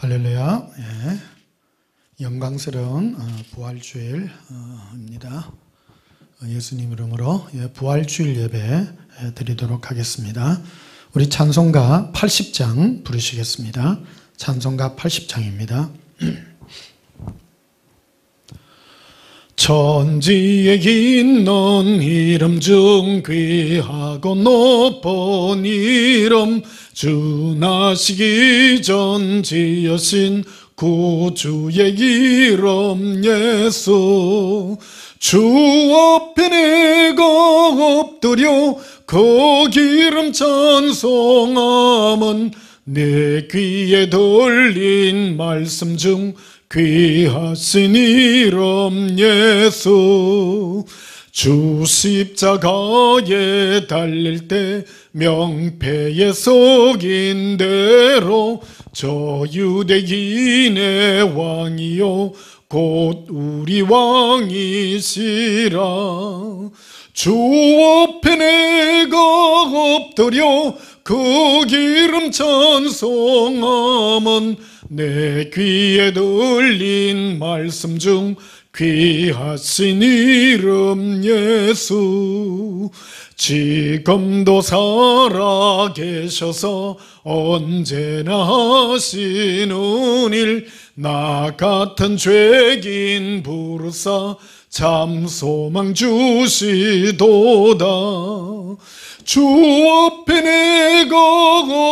할렐루야. 예. 영광스러운 부활주일입니다. 예수님 이름으로 부활주일 예배 드리도록 하겠습니다. 우리 찬송가 80장 부르시겠습니다. 찬송가 80장입니다. 천지에 있는 이름 중 귀하고 높은 이름, 주 나시기 전 지으신 구주의 이름 예수. 주 앞에 내가 엎드려 그 이름 찬송함은 내 귀에 들린 말씀 중 귀하신 이름 예수. 주 십자가에 달릴 때 명패에 속인 대로 저 유대인의 왕이요 곧 우리 왕이시라. 주 앞에 내가 엎드려 그 이름 찬송함은 내 귀에 들린 말씀 중 귀하신 이름 예수. 지금도 살아계셔서 언제나 하시는 일, 나 같은 죄인 부르사 참 소망 주시도다. 주 앞에 내가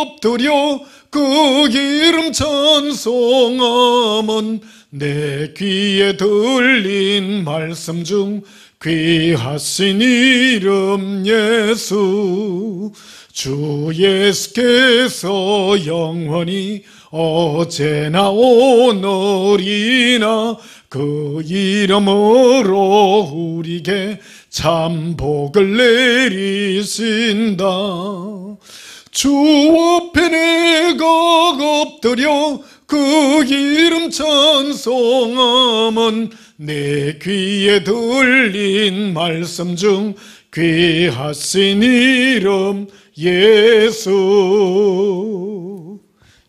엎드려 그 이름 찬송함은 내 귀에 들린 말씀 중 귀하신 이름 예수. 주 예수께서 영원히 어제나 오늘이나 그 이름으로 우리에게 참 복을 내리신다. 주 앞에 내가 엎드려 그 이름 찬송함은 내 귀에 들린 말씀 중 귀하신 이름 예수.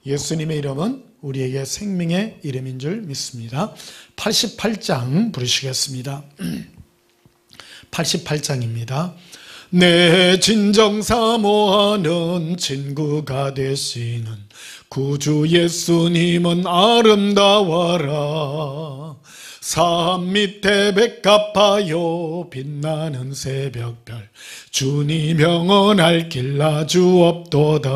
예수님의 이름은 우리에게 생명의 이름인 줄 믿습니다. 88장 부르시겠습니다. 88장입니다. 내 진정 사모하는 친구가 되시는 구주 예수님은 아름다워라. 산 밑에 백합하여 빛나는 새벽별, 주님 영원할 길 아주 없도다.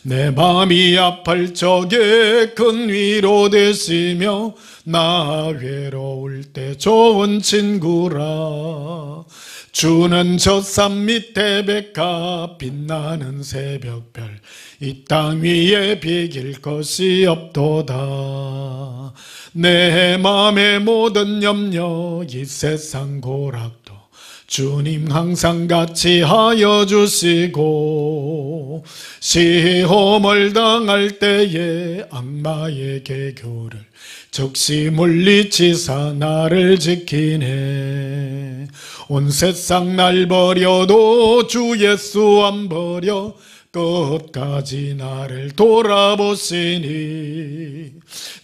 내 맘이 아플 적에 큰 위로 되시며 나 외로울 때 좋은 친구라. 주는 저 산 밑에 백합 빛나는 새벽별, 이 땅 위에 비길 것이 없도다. 내 맘의 모든 염려 이 세상 고락도 주님 항상 같이 하여 주시고, 시험을 당할 때에 악마의 개교를 즉시 물리치사 나를 지키네. 온 세상 날 버려도 주 예수 안 버려 끝까지 나를 돌아보시니.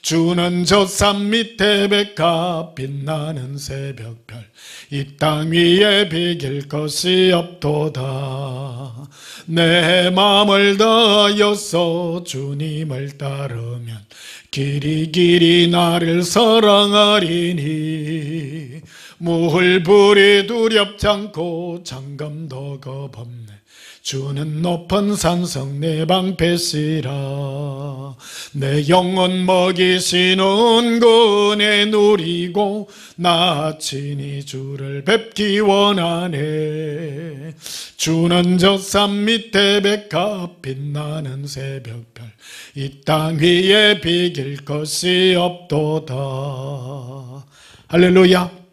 주는 저 산 밑에 백합 빛나는 새벽별, 이 땅 위에 비길 것이 없도다. 내 마음을 다하여서 주님을 따르면 길이 나를 사랑하리니. 물불이 두렵지 않고 장검도 겁없네. 주는 높은 산성 내 방패시라. 내 영혼 먹이시는 은혜 누리고 나 친히 주를 뵙기 원하네. 주는 저 산 밑에 백합 빛나는 새벽별, 이 땅 위에 비길 것이 없도다. 할렐루야.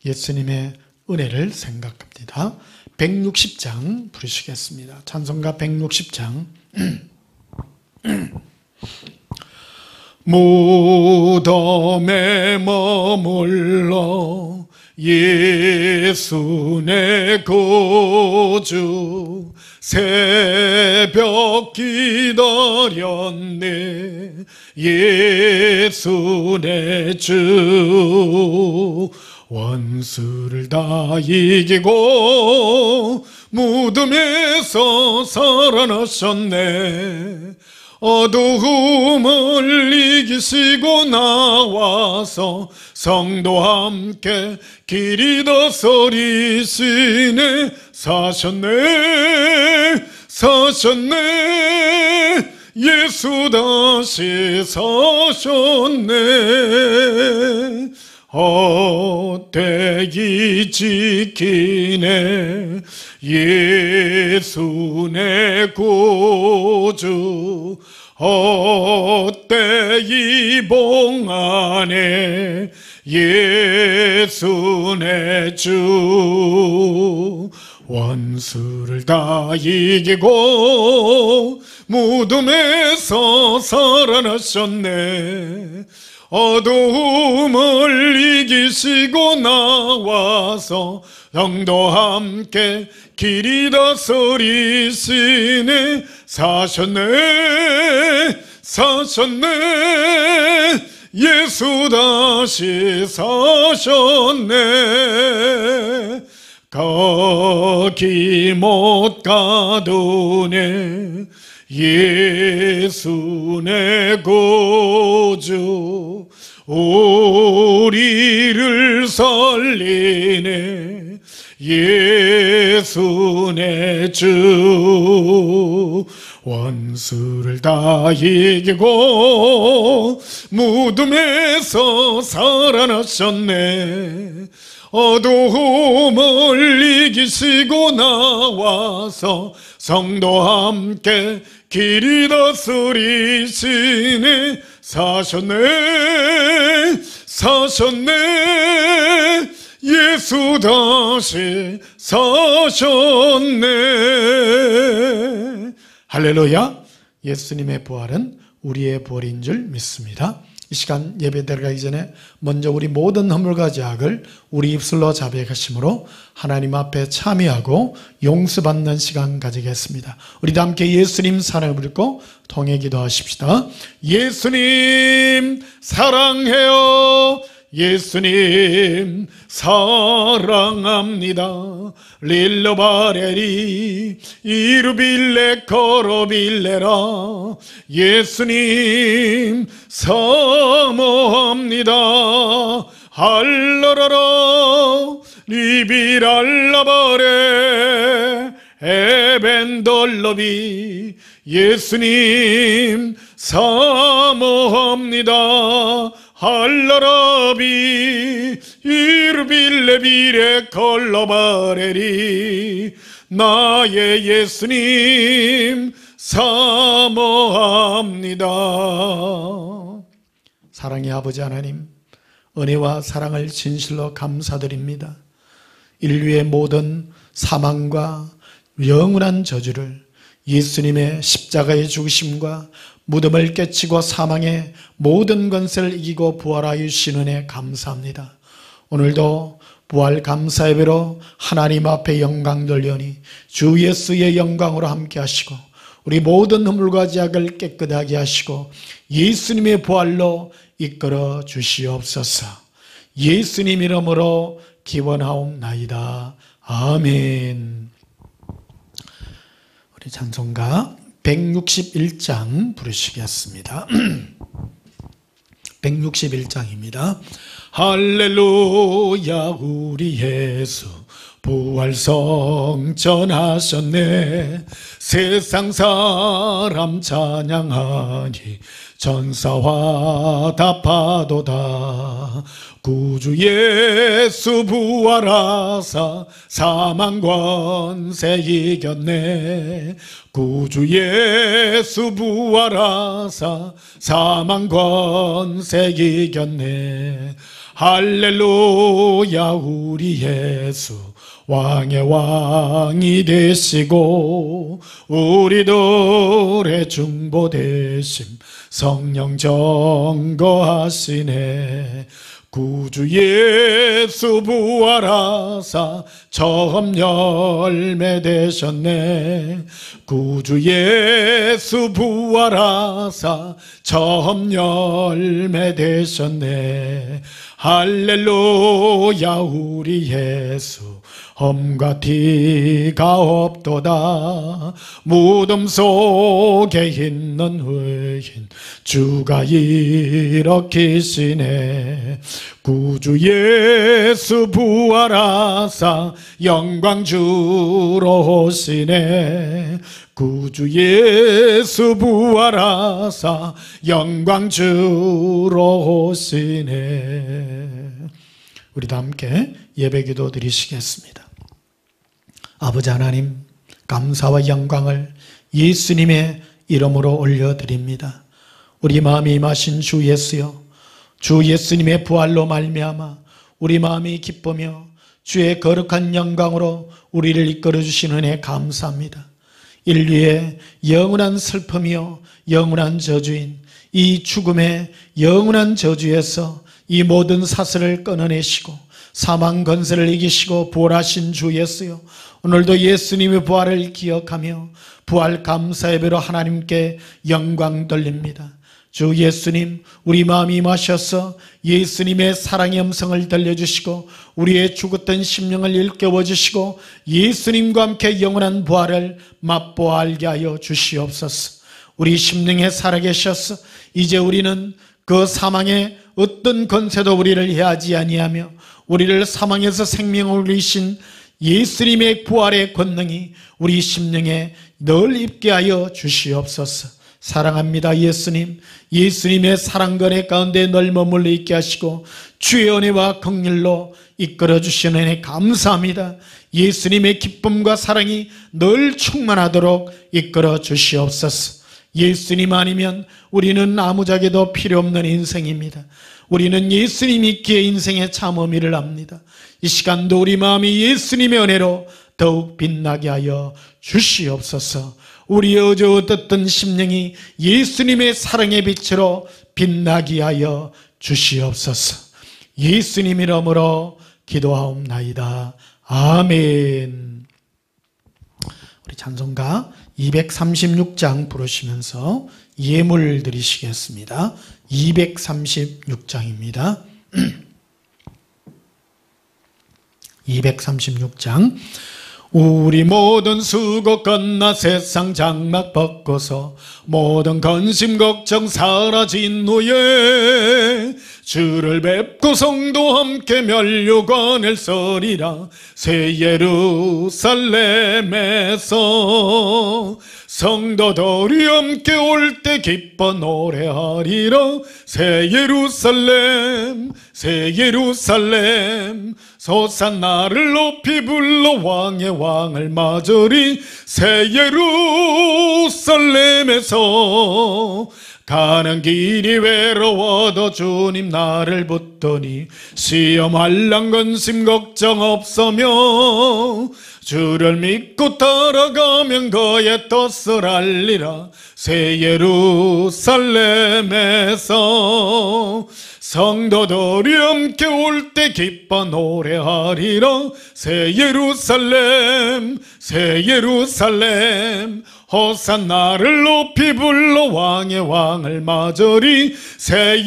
예수님의 은혜를 생각합니다. 160장 부르시겠습니다. 찬송가 160장. 무덤에 머물러 예수 내 구주 새벽 기다렸네. 예수 내 주 원수를 다 이기고 무덤에서 살아나셨네. 어두움을 이기시고 나와서 성도와 함께 길이 더 서리시네. 사셨네 사셨네. 예수 다시 사셨네. 헛되이 지키네. 예수 내 구주 헛되이 봉하네. 예수 내 주 원수를 다 이기고 무덤에서 살아나셨네. 어두움을 이기시고 나와서 성도와 함께 길이 다스리시네. 사셨네 사셨네. 예수 다시 사셨네. 거기 못 가두네. 예수 내 구주 우리를 살리네. 예수 내 주 원수를 다 이기고 무덤에서 살아나셨네. 어두움을 이기시고 나와서 성도와 함께 길이 다스리시네. 사셨네 사셨네. 예수 다시 사셨네. 할렐루야. 예수님의 부활은 우리의 부활인 줄 믿습니다. 이 시간 예배 들어가기 전에 먼저 우리 모든 허물과 죄악을 우리 입술로 자백하심으로 하나님 앞에 참여하고 용서받는 시간 가지겠습니다. 우리도 함께 예수님 사랑을 부르고 통해 기도하십시다. 예수님 사랑해요. 예수님 사랑합니다. 릴로바레리 이루빌레 코로빌레라. 예수님 사모합니다. 할라라라 리비랄라바레 에벤돌로비. 예수님 사모합니다. 할라라비 이르빌레비레 콜로바레리. 나의 예수님 사모합니다. 사랑의 아버지 하나님, 은혜와 사랑을 진실로 감사드립니다. 인류의 모든 사망과 영원한 저주를 예수님의 십자가의 죽으심과 무덤을 깨치고 사망의 모든 권세를 이기고 부활하여 주신 은혜 감사합니다. 오늘도 부활 감사 예배로 하나님 앞에 영광 돌려니 주 예수의 영광으로 함께 하시고 우리 모든 허물과 죄악을 깨끗하게 하시고 예수님의 부활로 이끌어 주시옵소서. 예수님 이름으로 기원하옵나이다. 아멘. 우리 찬송가 161장 부르시겠습니다. 161장입니다. 할렐루야 우리 예수 부활성전하셨네. 세상 사람 찬양하니 전사와 답하도다. 구주 예수 부활하사 사망 권세 이겼네. 구주 예수 부활하사 사망 권세 이겼네. 할렐루야 우리 예수 왕의 왕이 되시고 우리들의 중보 되심 성령 정거하시네. 구주 예수 부활하사 처음 열매 되셨네. 구주 예수 부활하사 처음 열매 되셨네. 할렐루야 우리 예수 험과 티가 없도다. 무덤 속에 있는 의인 주가 일으키시네. 구주 예수 부활하사 영광 주로 오시네. 구주 예수 부활하사 영광 주로 오시네. 우리도 함께 예배기도 드리시겠습니다. 아버지 하나님, 감사와 영광을 예수님의 이름으로 올려드립니다. 우리 마음이 임하신 주 예수여, 주 예수님의 부활로 말미암아 우리 마음이 기쁘며 주의 거룩한 영광으로 우리를 이끌어 주시는 은혜 감사합니다. 인류의 영원한 슬픔이요 영원한 저주인 이 죽음의 영원한 저주에서 이 모든 사슬을 끊어내시고 사망 권세를 이기시고 부활하신 주 예수여, 오늘도 예수님의 부활을 기억하며 부활 감사 예배로 하나님께 영광 돌립니다. 주 예수님, 우리 마음이 임하셔서 예수님의 사랑의 음성을 들려주시고 우리의 죽었던 심령을 일깨워 주시고 예수님과 함께 영원한 부활을 맛보아 알게 하여 주시옵소서. 우리 심령에 살아계셔서 이제 우리는 그 사망의 어떤 권세도 우리를 해하지 아니하며 우리를 사망에서 생명을 올리신 예수님의 부활의 권능이 우리 심령에 늘 입게 하여 주시옵소서. 사랑합니다 예수님. 예수님의 사랑권의 가운데 늘 머물러 있게 하시고 주의 은혜와 긍휼로 이끌어 주시는 은혜 감사합니다. 예수님의 기쁨과 사랑이 늘 충만하도록 이끌어 주시옵소서. 예수님 아니면 우리는 아무짝에도 필요 없는 인생입니다. 우리는 예수님 있기에 인생의 참 의미를 압니다. 이 시간도 우리 마음이 예수님의 은혜로 더욱 빛나게 하여 주시옵소서. 우리의 어제 어떻던 심령이 예수님의 사랑의 빛으로 빛나게 하여 주시옵소서. 예수님 이름으로 기도하옵나이다. 아멘. 우리 찬송가 236장 부르시면서 예물 드리시겠습니다. 236장입니다. 236장. 우리 모든 수고 끝나 세상 장막 벗고서 모든 근심 걱정 사라진 후에 주를 뵙고 성도 함께 면류관을 서리라. 새 예루살렘에서 성도들이 함께 올 때 기뻐 노래하리라. 새 예루살렘 새 예루살렘 호산나를 높이 불러 왕의 왕을 맞으리. 새 예루살렘에서 가는 길이 외로워도 주님 나를 붙더니 시험 환난 근심 걱정 없으며 주를 믿고 따라가면 그의 뜻을 알리라. 새 예루살렘에서 성도들이 함께 올 때 기뻐 노래하리라. 새 예루살렘 새 예루살렘 호산나를 높이 불러 왕의 왕을 맞으리. 새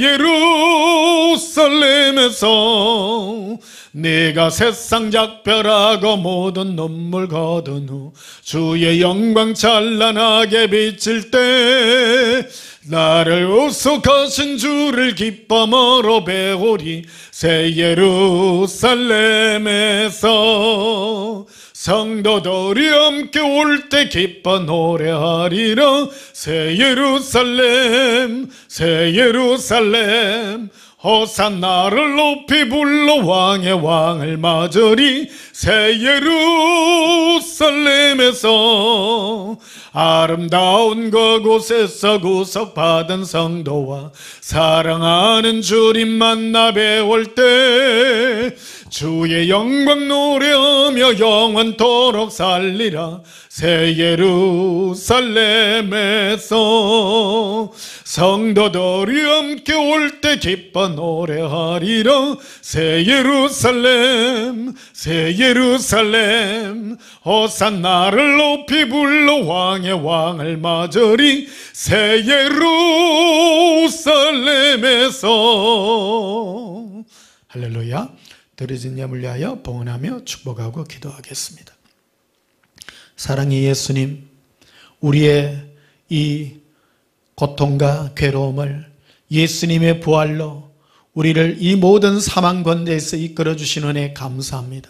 예루살렘에서 네가 세상 작별하고 모든 눈물 거둔 후 주의 영광 찬란하게 비칠 때 나를 우속하신 주를 기쁨으로 배우리. 새 예루살렘에서 성도들이 함께 올 때 기뻐 노래하리라. 새 예루살렘 새 예루살렘 호산나를 높이 불러 왕의 왕을 맞으리. 새 예루살렘에서 아름다운 그곳에서 구속받은 성도와 사랑하는 주님 만나 배울 때 주의 영광 노래하며 영원토록 살리라. 새 예루살렘에서 성도들이 함께 올 때 기뻐 노래하리라. 새 예루살렘 새 예루살렘 호산나를 높이 불러 왕의 왕을 맞으리. 새 예루살렘에서 할렐루야. 드려진 예물 위하여 봉헌하며 축복하고 기도하겠습니다. 사랑의 예수님, 우리의 이 고통과 괴로움을 예수님의 부활로 우리를 이 모든 사망 권대에서 이끌어 주신 은혜 감사합니다.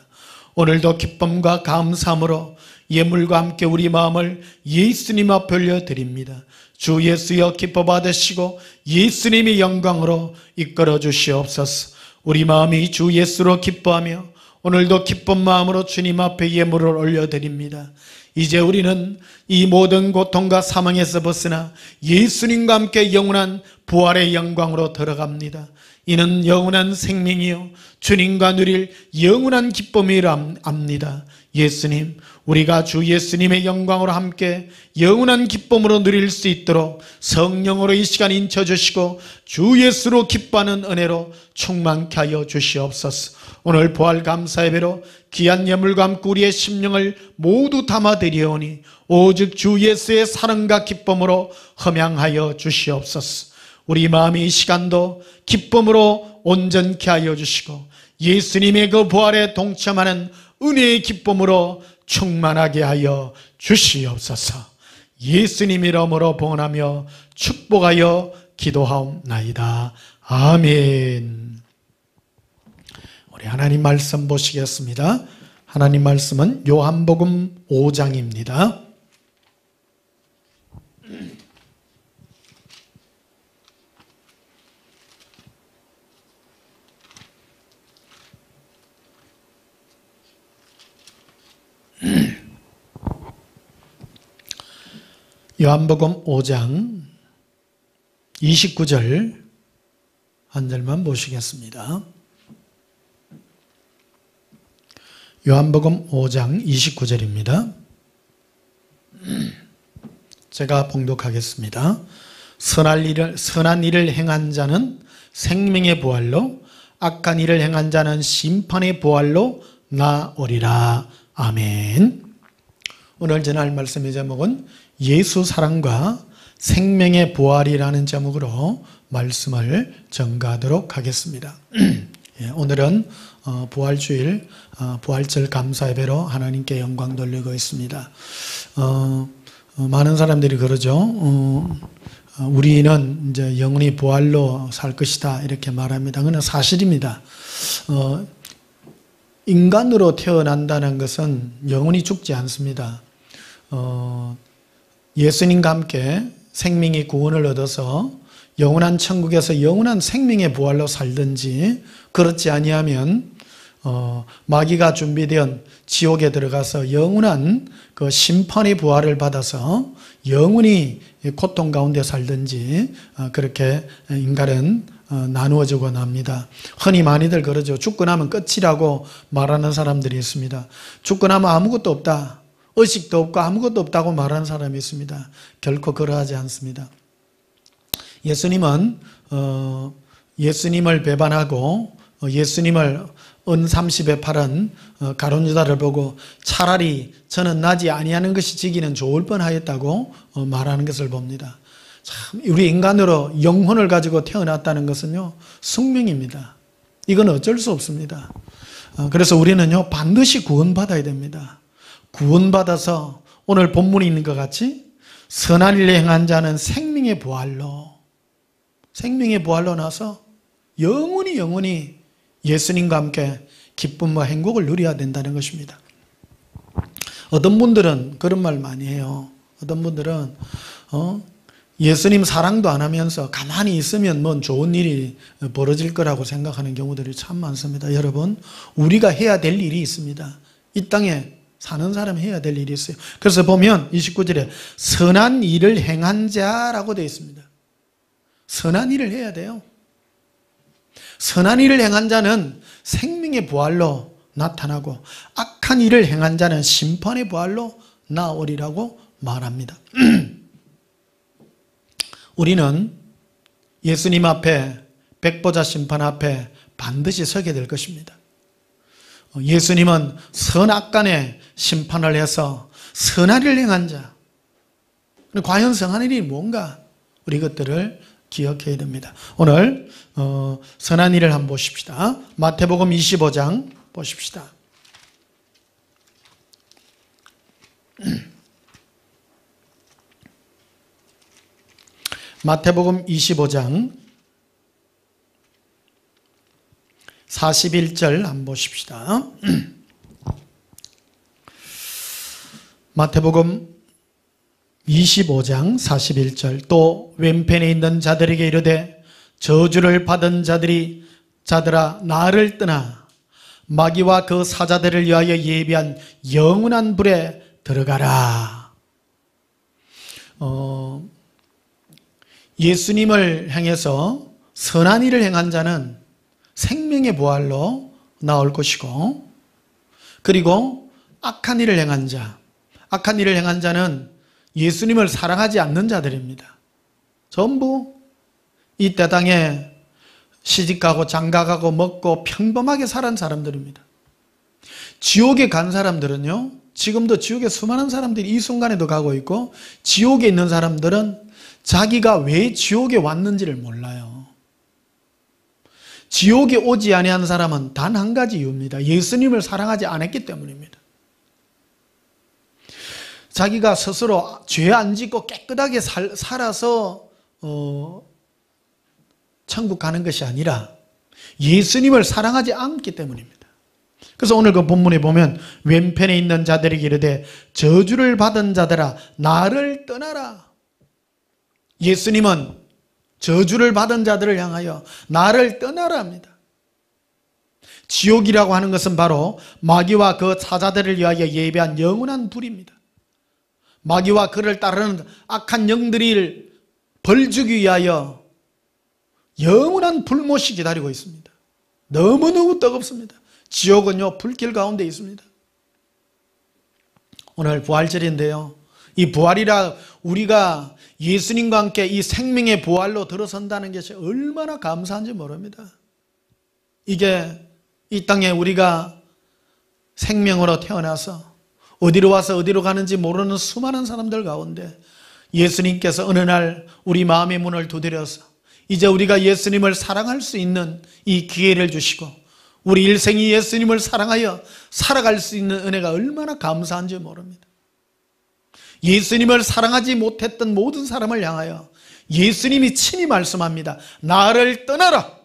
오늘도 기쁨과 감사함으로 예물과 함께 우리 마음을 예수님 앞에 올려드립니다. 주 예수여 기뻐 받으시고 예수님의 영광으로 이끌어 주시옵소서. 우리 마음이 주 예수로 기뻐하며 오늘도 기쁜 마음으로 주님 앞에 예물을 올려드립니다. 이제 우리는 이 모든 고통과 사망에서 벗어나 예수님과 함께 영원한 부활의 영광으로 들어갑니다. 이는 영원한 생명이요 주님과 누릴 영원한 기쁨이라 압니다. 예수님, 우리가 주 예수님의 영광으로 함께 영원한 기쁨으로 누릴 수 있도록 성령으로 이 시간 인쳐주시고 주 예수로 기뻐하는 은혜로 충만케 하여 주시옵소서. 오늘 부활 감사 예배로 귀한 예물과 함께 우리의 심령을 모두 담아드리오니 오직 주 예수의 사랑과 기쁨으로 흠양하여 주시옵소서. 우리 마음이 이 시간도 기쁨으로 온전케 하여 주시고 예수님의 그 부활에 동참하는 은혜의 기쁨으로 충만하게 하여 주시옵소서. 예수님 이름으로 봉헌하며 축복하여 기도하옵나이다. 아멘. 우리 하나님 말씀 보시겠습니다. 하나님 말씀은 요한복음 5장입니다. 요한복음 5장 29절 한 절만 보시겠습니다. 요한복음 5장 29절입니다. 제가 봉독하겠습니다. 선한 일을 행한 자는 생명의 부활로, 악한 일을 행한 자는 심판의 부활로 나오리라. 아멘. 오늘 전할 말씀의 제목은 예수 사랑과 생명의 부활이라는 제목으로 말씀을 전가하도록 하겠습니다. 오늘은 부활주일, 부활절 감사 예배로 하나님께 영광 돌리고 있습니다. 많은 사람들이 그러죠. 우리는 이제 영원히 부활로 살 것이다 이렇게 말합니다. 그건 사실입니다. 인간으로 태어난다는 것은 영원히 죽지 않습니다. 예수님과 함께 생명의 구원을 얻어서 영원한 천국에서 영원한 생명의 부활로 살든지, 그렇지 아니하면 마귀가 준비된 지옥에 들어가서 영원한 그 심판의 부활을 받아서 영원히 고통 가운데 살든지, 그렇게 인간은 나누어지곤 합니다. 흔히 많이들 그러죠. 죽고 나면 끝이라고 말하는 사람들이 있습니다. 죽고 나면 아무것도 없다, 의식도 없고 아무것도 없다고 말하는 사람이 있습니다. 결코 그러하지 않습니다. 예수님은 예수님을 배반하고 예수님을 은 30에 팔은 가룟 유다를 보고 차라리 저는 나지 아니하는 것이 지기는 좋을 뻔하였다고 말하는 것을 봅니다. 참, 우리 인간으로 영혼을 가지고 태어났다는 것은요, 숙명입니다. 이건 어쩔 수 없습니다. 그래서 우리는요, 반드시 구원받아야 됩니다. 구원받아서 오늘 본문에 있는 것 같이 선한 일을 행한 자는 생명의 부활로 나서 영원히 예수님과 함께 기쁨과 행복을 누려야 된다는 것입니다. 어떤 분들은 그런 말 많이 해요. 어떤 분들은 예수님 사랑도 안 하면서 가만히 있으면 뭔 좋은 일이 벌어질 거라고 생각하는 경우들이 참 많습니다. 여러분, 우리가 해야 될 일이 있습니다. 이 땅에 사는 사람이 해야 될 일이 있어요. 그래서 보면 29절에 선한 일을 행한 자라고 되어 있습니다. 선한 일을 해야 돼요. 선한 일을 행한 자는 생명의 부활로 나타나고 악한 일을 행한 자는 심판의 부활로 나오리라고 말합니다. 우리는 예수님 앞에, 백보자 심판 앞에 반드시 서게 될 것입니다. 예수님은 선악간의 심판을 해서 선한 일을 행한 자, 과연 선한 일이 뭔가 우리 것들을 기억해야 됩니다. 오늘 선한 일을 한번 보십시다. 마태복음 25장 보십시다. 마태복음 25장 41절 한번 보십시다. 마태복음 25장 41절 또 왼편에 있는 자들에게 이르되 저주를 받은 자들아 나를 떠나 마귀와 그 사자들을 위하여 예비한 영원한 불에 들어가라. 예수님을 향해서 선한 일을 행한 자는 생명의 부활로 나올 것이고, 그리고 악한 일을 행한 자는 예수님을 사랑하지 않는 자들입니다. 전부 이 땅에 시집가고 장가가고 먹고 평범하게 살은 사람들입니다. 지옥에 간 사람들은요, 지금도 지옥에 수많은 사람들이 이 순간에도 가고 있고, 지옥에 있는 사람들은 자기가 왜 지옥에 왔는지를 몰라요. 지옥에 오지 아니한 사람은 단 한 가지 이유입니다. 예수님을 사랑하지 않았기 때문입니다. 자기가 스스로 죄 안 짓고 깨끗하게 살아서 천국 가는 것이 아니라 예수님을 사랑하지 않기 때문입니다. 그래서 오늘 그 본문에 보면 왼편에 있는 자들에게 이르되 저주를 받은 자들아 나를 떠나라. 예수님은 저주를 받은 자들을 향하여 나를 떠나라 합니다. 지옥이라고 하는 것은 바로 마귀와 그 사자들을 위하여 예비한 영원한 불입니다. 마귀와 그를 따르는 악한 영들을 벌주기 위하여 영원한 불못이 기다리고 있습니다. 너무너무 뜨겁습니다. 지옥은요 불길 가운데 있습니다. 오늘 부활절인데요, 이 부활이라 우리가 예수님과 함께 이 생명의 부활로 들어선다는 것이 얼마나 감사한지 모릅니다. 이게 이 땅에 우리가 생명으로 태어나서 어디로 와서 어디로 가는지 모르는 수많은 사람들 가운데 예수님께서 어느 날 우리 마음의 문을 두드려서 이제 우리가 예수님을 사랑할 수 있는 이 기회를 주시고 우리 일생이 예수님을 사랑하여 살아갈 수 있는 은혜가 얼마나 감사한지 모릅니다. 예수님을 사랑하지 못했던 모든 사람을 향하여 예수님이 친히 말씀합니다. 나를 떠나라.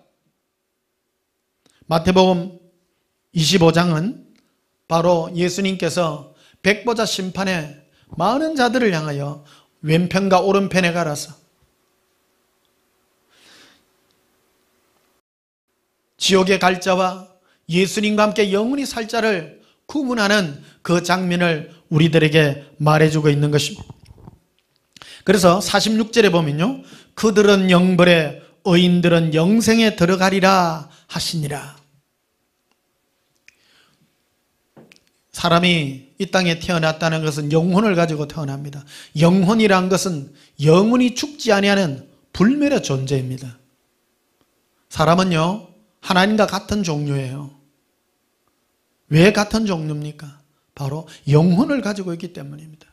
마태복음 25장은 바로 예수님께서 백보자 심판에 많은 자들을 향하여 왼편과 오른편에 가라서 지옥에 갈 자와 예수님과 함께 영원히 살 자를 구분하는 그 장면을 우리들에게 말해주고 있는 것입니다. 그래서 46절에 보면요, 그들은 영벌에 의인들은 영생에 들어가리라 하시니라. 사람이 이 땅에 태어났다는 것은 영혼을 가지고 태어납니다. 영혼이란 것은 영원히 죽지 아니하는 불멸의 존재입니다. 사람은요 하나님과 같은 종류예요. 왜 같은 종류입니까? 바로 영혼을 가지고 있기 때문입니다.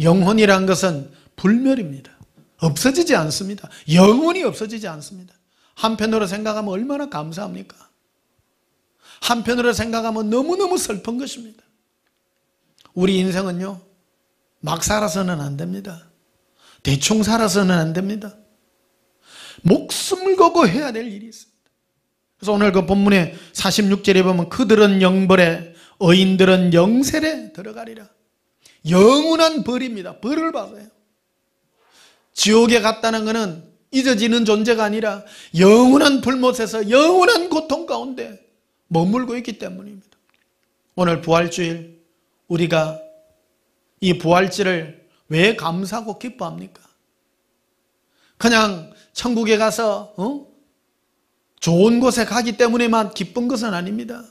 영혼이란 것은 불멸입니다. 없어지지 않습니다. 영원히 없어지지 않습니다. 한편으로 생각하면 얼마나 감사합니까? 한편으로 생각하면 너무너무 슬픈 것입니다. 우리 인생은요 막 살아서는 안 됩니다. 대충 살아서는 안 됩니다. 목숨을 걸고 해야 될 일이 있습니다. 그래서 오늘 그 본문의 46절에 보면 그들은 영벌에 의인들은 영생에 들어가리라. 영원한 벌입니다. 벌을 받아요. 지옥에 갔다는 것은 잊어지는 존재가 아니라 영원한 불못에서 영원한 고통 가운데 머물고 있기 때문입니다. 오늘 부활주일 우리가 이 부활절을 왜 감사하고 기뻐합니까? 그냥 천국에 가서 좋은 곳에 가기 때문에만 기쁜 것은 아닙니다.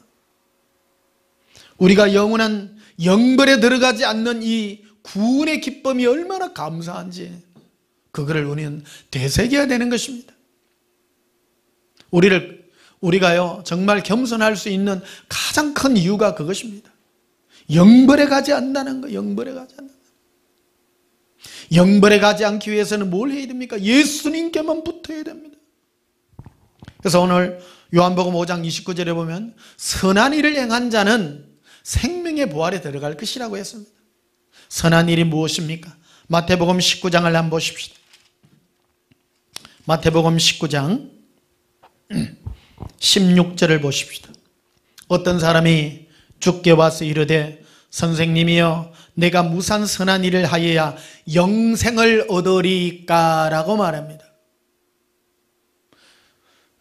우리가 영원한 영벌에 들어가지 않는 이 구원의 기쁨이 얼마나 감사한지 그거를 우리는 되새겨야 되는 것입니다. 우리가요 정말 겸손할 수 있는 가장 큰 이유가 그것입니다. 영벌에 가지 않는다는 거. 영벌에 가지 않는다. 영벌에 가지 않기 위해서는 뭘 해야 됩니까? 예수님께만 붙어야 됩니다. 그래서 오늘 요한복음 5장 29절에 보면 선한 일을 행한 자는 생명의 부활에 들어갈 것이라고 했습니다. 선한 일이 무엇입니까? 마태복음 19장을 한번 보십시다. 마태복음 19장 16절을 보십시다. 어떤 사람이 주께 와서 이르되 선생님이여 내가 무슨 선한 일을 하여야 영생을 얻으리까? 라고 말합니다.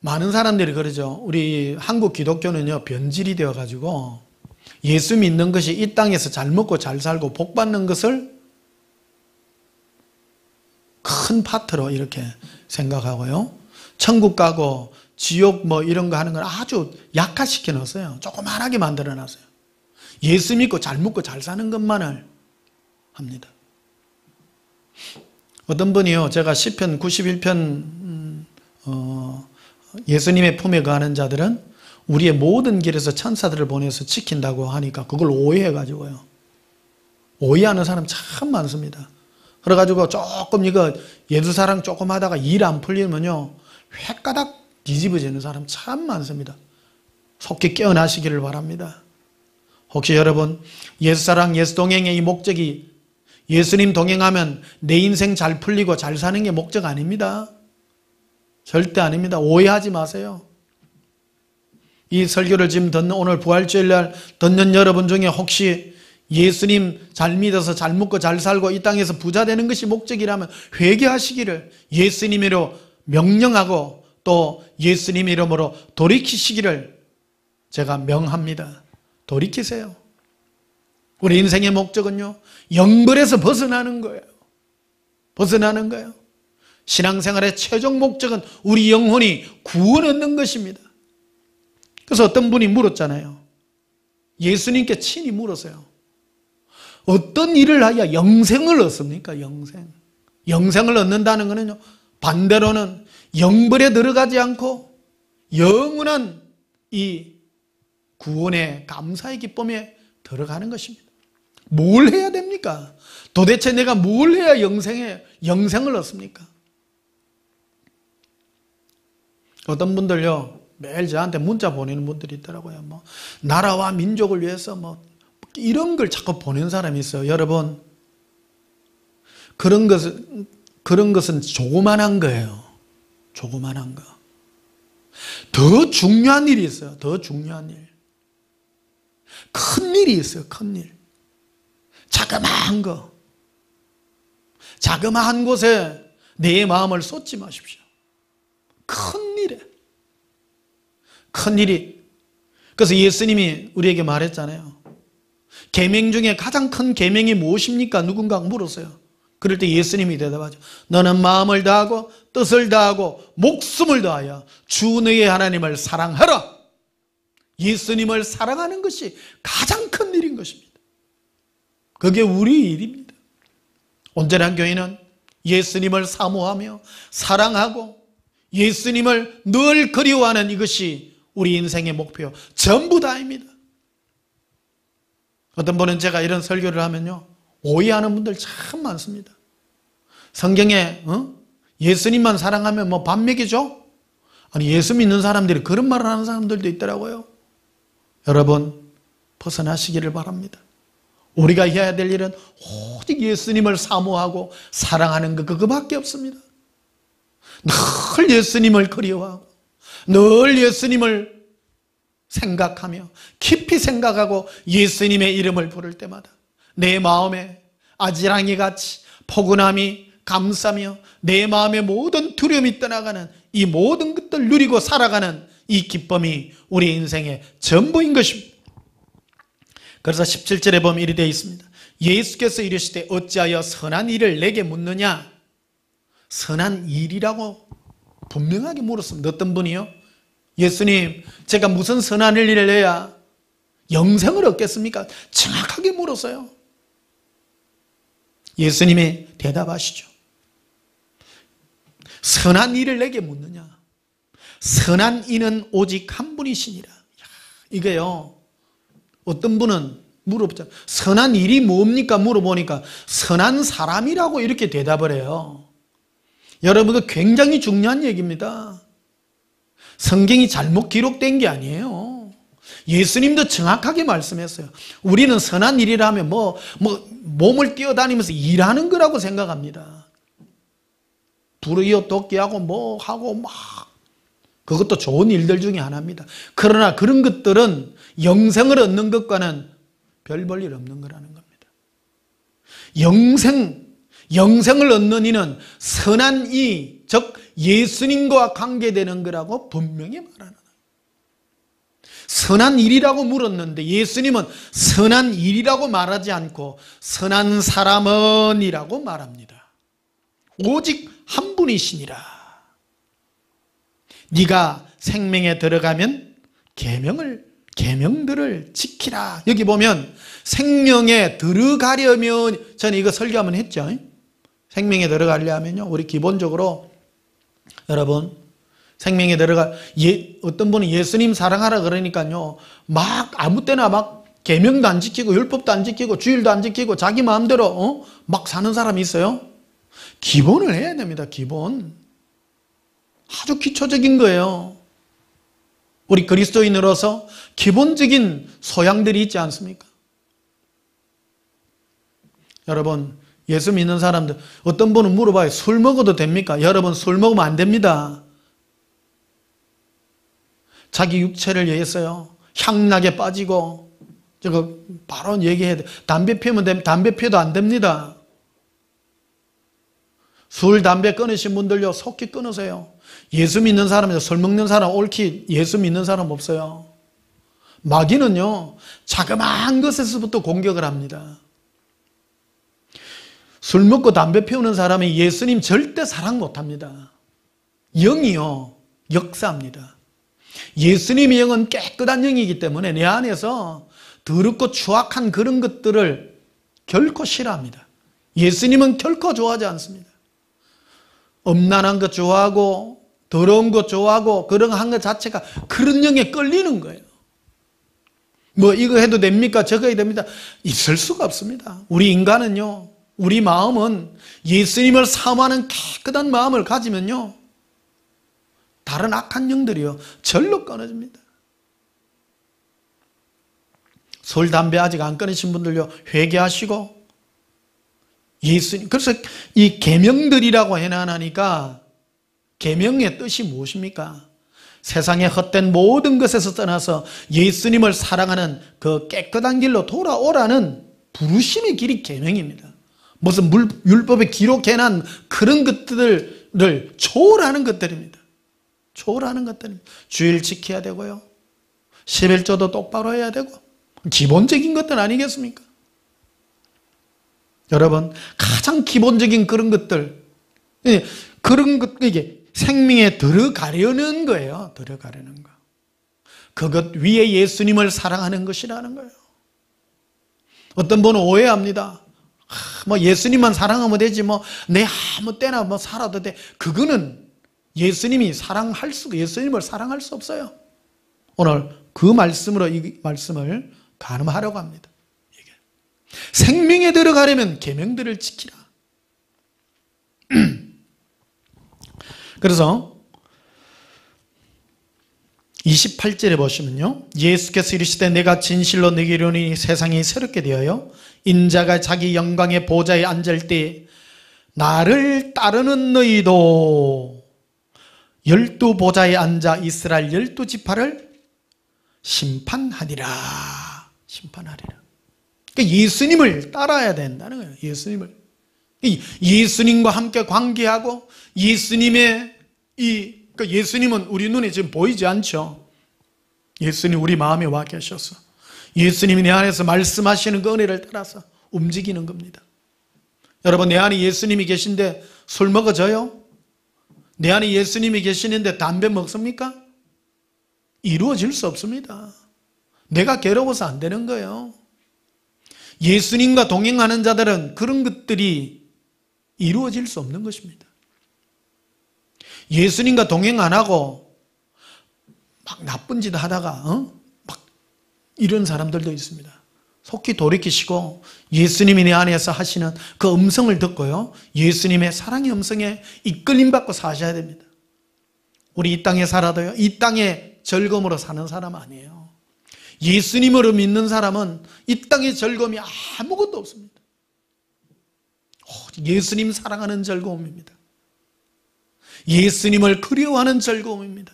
많은 사람들이 그러죠. 우리 한국 기독교는요 변질이 되어가지고 예수 믿는 것이 이 땅에서 잘 먹고 잘 살고 복 받는 것을 큰 파트로 이렇게 생각하고요. 천국 가고 지옥 뭐 이런 거 하는 걸 아주 약화시켜 놓았어요. 조그만하게 만들어 놨어요. 예수 믿고 잘 먹고 잘 사는 것만을 합니다. 어떤 분이요, 제가 시편 91편 예수님의 품에 거하는 자들은 우리의 모든 길에서 천사들을 보내서 지킨다고 하니까 그걸 오해해가지고요. 오해하는 사람 참 많습니다. 그래가지고 조금 이거 예수사랑 조금 하다가 일 안 풀리면요 횟가닥 뒤집어지는 사람 참 많습니다. 속히 깨어나시기를 바랍니다. 혹시 여러분 예수사랑 예수동행의 이 목적이 예수님 동행하면 내 인생 잘 풀리고 잘 사는 게 목적 아닙니다. 절대 아닙니다. 오해하지 마세요. 이 설교를 지금 듣는 오늘 부활주일날 듣는 여러분 중에 혹시 예수님 잘 믿어서 잘 먹고 잘 살고 이 땅에서 부자 되는 것이 목적이라면 회개하시기를 예수님으로 명령하고 또 예수님 이름으로 돌이키시기를 제가 명합니다. 돌이키세요. 우리 인생의 목적은요 영벌에서 벗어나는 거예요. 벗어나는 거예요. 신앙생활의 최종 목적은 우리 영혼이 구원 얻는 것입니다. 그래서 어떤 분이 물었잖아요. 예수님께 친히 물었어요. 어떤 일을 하여 영생을 얻습니까? 영생. 영생을 얻는다는 것은요, 반대로는 영벌에 들어가지 않고 영원한 이 구원의 감사의 기쁨에 들어가는 것입니다. 뭘 해야 됩니까? 도대체 내가 뭘 해야 영생을 얻습니까? 어떤 분들요, 매일 저한테 문자 보내는 분들이 있더라고요. 뭐, 나라와 민족을 위해서 뭐, 이런 걸 자꾸 보낸 사람이 있어요. 여러분, 그런 것은 조그만한 거예요. 조그만한 거. 더 중요한 일이 있어요. 더 중요한 일. 큰 일이 있어요. 큰 일. 자그마한 거. 자그마한 곳에 내 마음을 쏟지 마십시오. 큰 일에. 큰 일이. 그래서 예수님이 우리에게 말했잖아요. 계명 중에 가장 큰 계명이 무엇입니까? 누군가 물었어요. 그럴 때 예수님이 대답하죠. 너는 마음을 다하고 뜻을 다하고 목숨을 다하여 주 너의 하나님을 사랑하라. 예수님을 사랑하는 것이 가장 큰 일인 것입니다. 그게 우리 일입니다. 온전한 교회는 예수님을 사모하며 사랑하고 예수님을 늘 그리워하는 이것이 우리 인생의 목표 전부 다입니다. 어떤 분은 제가 이런 설교를 하면요 오해하는 분들 참 많습니다. 성경에 예수님만 사랑하면 뭐 밥 먹이죠? 아니 예수 믿는 사람들이 그런 말을 하는 사람들도 있더라고요. 여러분 벗어나시기를 바랍니다. 우리가 해야 될 일은 오직 예수님을 사모하고 사랑하는 것 그거밖에 없습니다. 늘 예수님을 그리워하고 늘 예수님을 생각하며 깊이 생각하고 예수님의 이름을 부를 때마다 내 마음에 아지랑이같이 포근함이 감싸며 내 마음의 모든 두려움이 떠나가는 이 모든 것들 누리고 살아가는 이 기쁨이 우리 인생의 전부인 것입니다. 그래서 17절에 보면 이리 되어 있습니다. 예수께서 이르시되 어찌하여 선한 일을 내게 묻느냐. 선한 일이라고 분명하게 물었습니다. 어떤 분이요? 예수님, 제가 무슨 선한 일을 해야 영생을 얻겠습니까? 정확하게 물었어요. 예수님이 대답하시죠. 선한 일을 내게 묻느냐? 선한 이는 오직 한 분이시니라. 이게요, 어떤 분은 물어보죠. 선한 일이 뭡니까? 물어보니까 선한 사람이라고 이렇게 대답을 해요. 여러분, 굉장히 중요한 얘기입니다. 성경이 잘못 기록된 게 아니에요. 예수님도 정확하게 말씀했어요. 우리는 선한 일이라 하면 몸을 뛰어다니면서 일하는 거라고 생각합니다. 불의어 돕기하고 하고 막 그것도 좋은 일들 중에 하나입니다. 그러나 그런 것들은 영생을 얻는 것과는 별 볼 일 없는 거라는 겁니다. 영생을 얻는 이는 선한 이, 즉 예수님과 관계되는 거라고 분명히 말하는 거예요. 선한 일이라고 물었는데 예수님은 선한 일이라고 말하지 않고 선한 사람은 이라고 말합니다. 오직 한 분이시니라. 네가 생명에 들어가면 계명들을 지키라. 여기 보면 생명에 들어가려면, 저는 이거 설교 한번 했죠. 생명에 들어가려면요, 우리 기본적으로 여러분, 생명에 어떤 분은 예수님 사랑하라 그러니까요, 막 아무 때나 막 계명도 안 지키고 율법도 안 지키고 주일도 안 지키고 자기 마음대로 막 사는 사람이 있어요. 기본을 해야 됩니다. 기본. 아주 기초적인 거예요. 우리 그리스도인으로서 기본적인 소양들이 있지 않습니까? 여러분, 예수 믿는 사람들, 어떤 분은 물어봐요. 술 먹어도 됩니까? 여러분, 술 먹으면 안 됩니다. 자기 육체를 위해서요, 향락에 빠지고, 저거 바로 얘기해야 돼. 담배 피우면 됩니다. 담배 피워도 안 됩니다. 술, 담배 끊으신 분들요, 속히 끊으세요. 예수 믿는 사람이요, 술 먹는 사람 옳게 예수 믿는 사람 없어요. 마귀는요, 자그마한 것에서부터 공격을 합니다. 술 먹고 담배 피우는 사람이 예수님 절대 사랑 못합니다. 영이요, 역사합니다. 예수님의 영은 깨끗한 영이기 때문에 내 안에서 더럽고 추악한 그런 것들을 결코 싫어합니다. 예수님은 결코 좋아하지 않습니다. 음란한 것 좋아하고 더러운 것 좋아하고 그런 한 것 자체가 그런 영에 끌리는 거예요. 이거 해도 됩니까? 저거 해도 됩니다. 있을 수가 없습니다. 우리 인간은요, 우리 마음은 예수님을 사모하는 깨끗한 마음을 가지면요, 다른 악한 영들이요, 절로 끊어집니다. 술, 담배 아직 안 끊으신 분들요, 회개하시고 예수님, 그래서 이 계명들이라고 해놔하니까 계명의 뜻이 무엇입니까? 세상의 헛된 모든 것에서 떠나서 예수님을 사랑하는 그 깨끗한 길로 돌아오라는 부르심의 길이 계명입니다. 무슨 율법에 기록해놓은 그런 것들을 초월하는 것들입니다. 초월하는 것들입니다. 주일 지켜야 되고요, 11조도 똑바로 해야 되고, 기본적인 것들 아니겠습니까? 여러분, 가장 기본적인 그런 것들, 이게 생명에 들어가려는 거예요. 들어가려는 거. 그것 위에 예수님을 사랑하는 것이라는 거예요. 어떤 분은 오해합니다. 예수님만 사랑하면 되지, 내 아무 때나 살아도 돼. 그거는 예수님을 사랑할 수 없어요. 오늘 그 말씀으로 이 말씀을 가늠하려고 합니다. 생명에 들어가려면 계명들을 지키라. 그래서 28절에 보시면요, 예수께서 이르시되 내가 진실로 너희에게 이르노니 세상이 새롭게 되어요 인자가 자기 영광의 보좌에 앉을 때 나를 따르는 너희도 12보좌에 앉아 이스라엘 12지파를 심판하리라. 심판하리라. 그러니까 예수님을 따라야 된다는 거예요. 예수님과 함께 관계하고 예수님의 그러니까 예수님은 우리 눈에 지금 보이지 않죠. 예수님 우리 마음에 와 계셔서 예수님이 내 안에서 말씀하시는 그 은혜를 따라서 움직이는 겁니다. 여러분, 내 안에 예수님이 계신데 술 먹어져요? 내 안에 예수님이 계시는데 담배 먹습니까? 이루어질 수 없습니다. 내가 괴로워서 안 되는 거예요. 예수님과 동행하는 자들은 그런 것들이 이루어질 수 없는 것입니다. 예수님과 동행 안 하고 막 나쁜 짓 하다가 막 이런 사람들도 있습니다. 속히 돌이키시고 예수님이 내 안에서 하시는 그 음성을 듣고요, 예수님의 사랑의 음성에 이끌림 받고 사셔야 됩니다. 우리 이 땅에 살아도요, 이 땅의 즐거움으로 사는 사람 아니에요. 예수님으로 믿는 사람은 이 땅의 즐거움이 아무것도 없습니다. 예수님 사랑하는 즐거움입니다. 예수님을 그리워하는 즐거움입니다.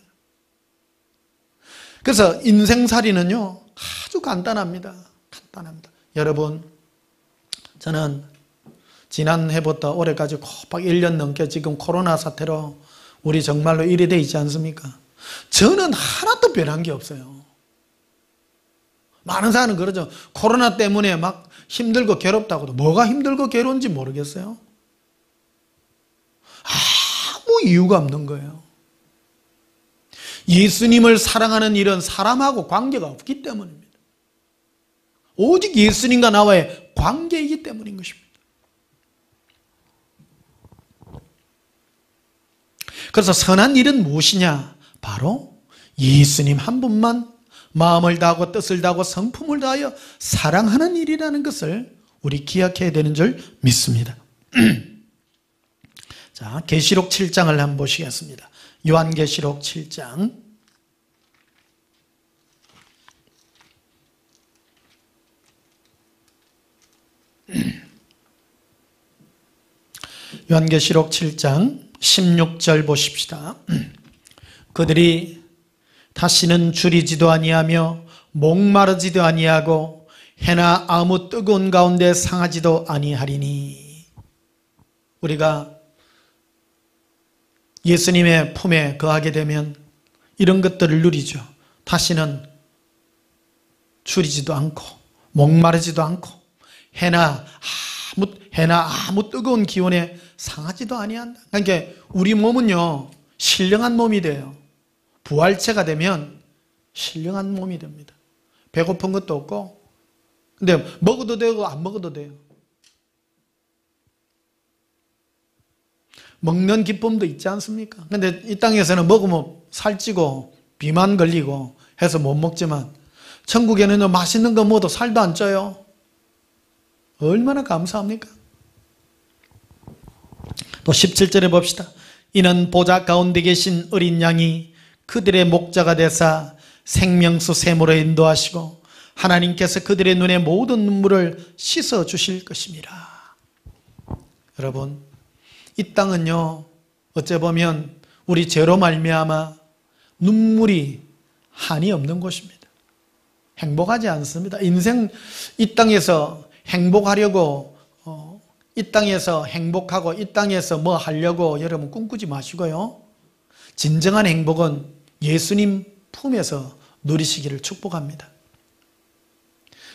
그래서 인생살이는요, 아주 간단합니다. 여러분, 저는 지난해부터 올해까지 곱박 1년 넘게 지금 코로나 사태로 우리 정말로 일이 돼 있지 않습니까? 저는 하나도 변한 게 없어요. 많은 사람은 그러죠. 코로나 때문에 막 힘들고 괴롭다고도. 뭐가 힘들고 괴로운지 모르겠어요. 아무 이유가 없는 거예요. 예수님을 사랑하는 일은 사람하고 관계가 없기 때문입니다. 오직 예수님과 나와의 관계이기 때문인 것입니다. 그래서 선한 일은 무엇이냐? 바로 예수님 한 분만 마음을 다하고 뜻을 다하고 성품을 다하여 사랑하는 일이라는 것을 우리 기억해야 되는 줄 믿습니다. 자, 계시록 7장을 한번 보시겠습니다. 요한계시록 7장. 요한계시록 7장 16절 보십시다. 그들이 다시는 줄이지도 아니하며 목마르지도 아니하고 해나 아무 뜨거운 가운데 상하지도 아니하리니. 우리가 예수님의 품에 거하게 되면 이런 것들을 누리죠. 다시는 줄이지도 않고 목마르지도 않고 해나 아무 뜨거운 기온에 상하지도 아니한다. 그러니까 우리 몸은요, 신령한 몸이 돼요. 부활체가 되면 신령한 몸이 됩니다. 배고픈 것도 없고, 근데 먹어도 되고 안 먹어도 돼요. 먹는 기쁨도 있지 않습니까? 근데 이 땅에서는 먹으면 살찌고 비만 걸리고 해서 못 먹지만, 천국에는 맛있는 거 먹어도 살도 안 쪄요. 얼마나 감사합니까? 또 17절에 봅시다. 이는 보좌 가운데 계신 어린 양이 그들의 목자가 되사 생명수 샘으로 인도하시고 하나님께서 그들의 눈에 모든 눈물을 씻어 주실 것입니다. 여러분, 이 땅은요, 어째 보면 우리 죄로 말미암아 눈물이 한이 없는 곳입니다. 행복하지 않습니다. 인생 이 땅에서 행복하려고 이 땅에서 행복하고 이 땅에서 뭐 하려고 여러분 꿈꾸지 마시고요. 진정한 행복은 예수님 품에서 누리시기를 축복합니다.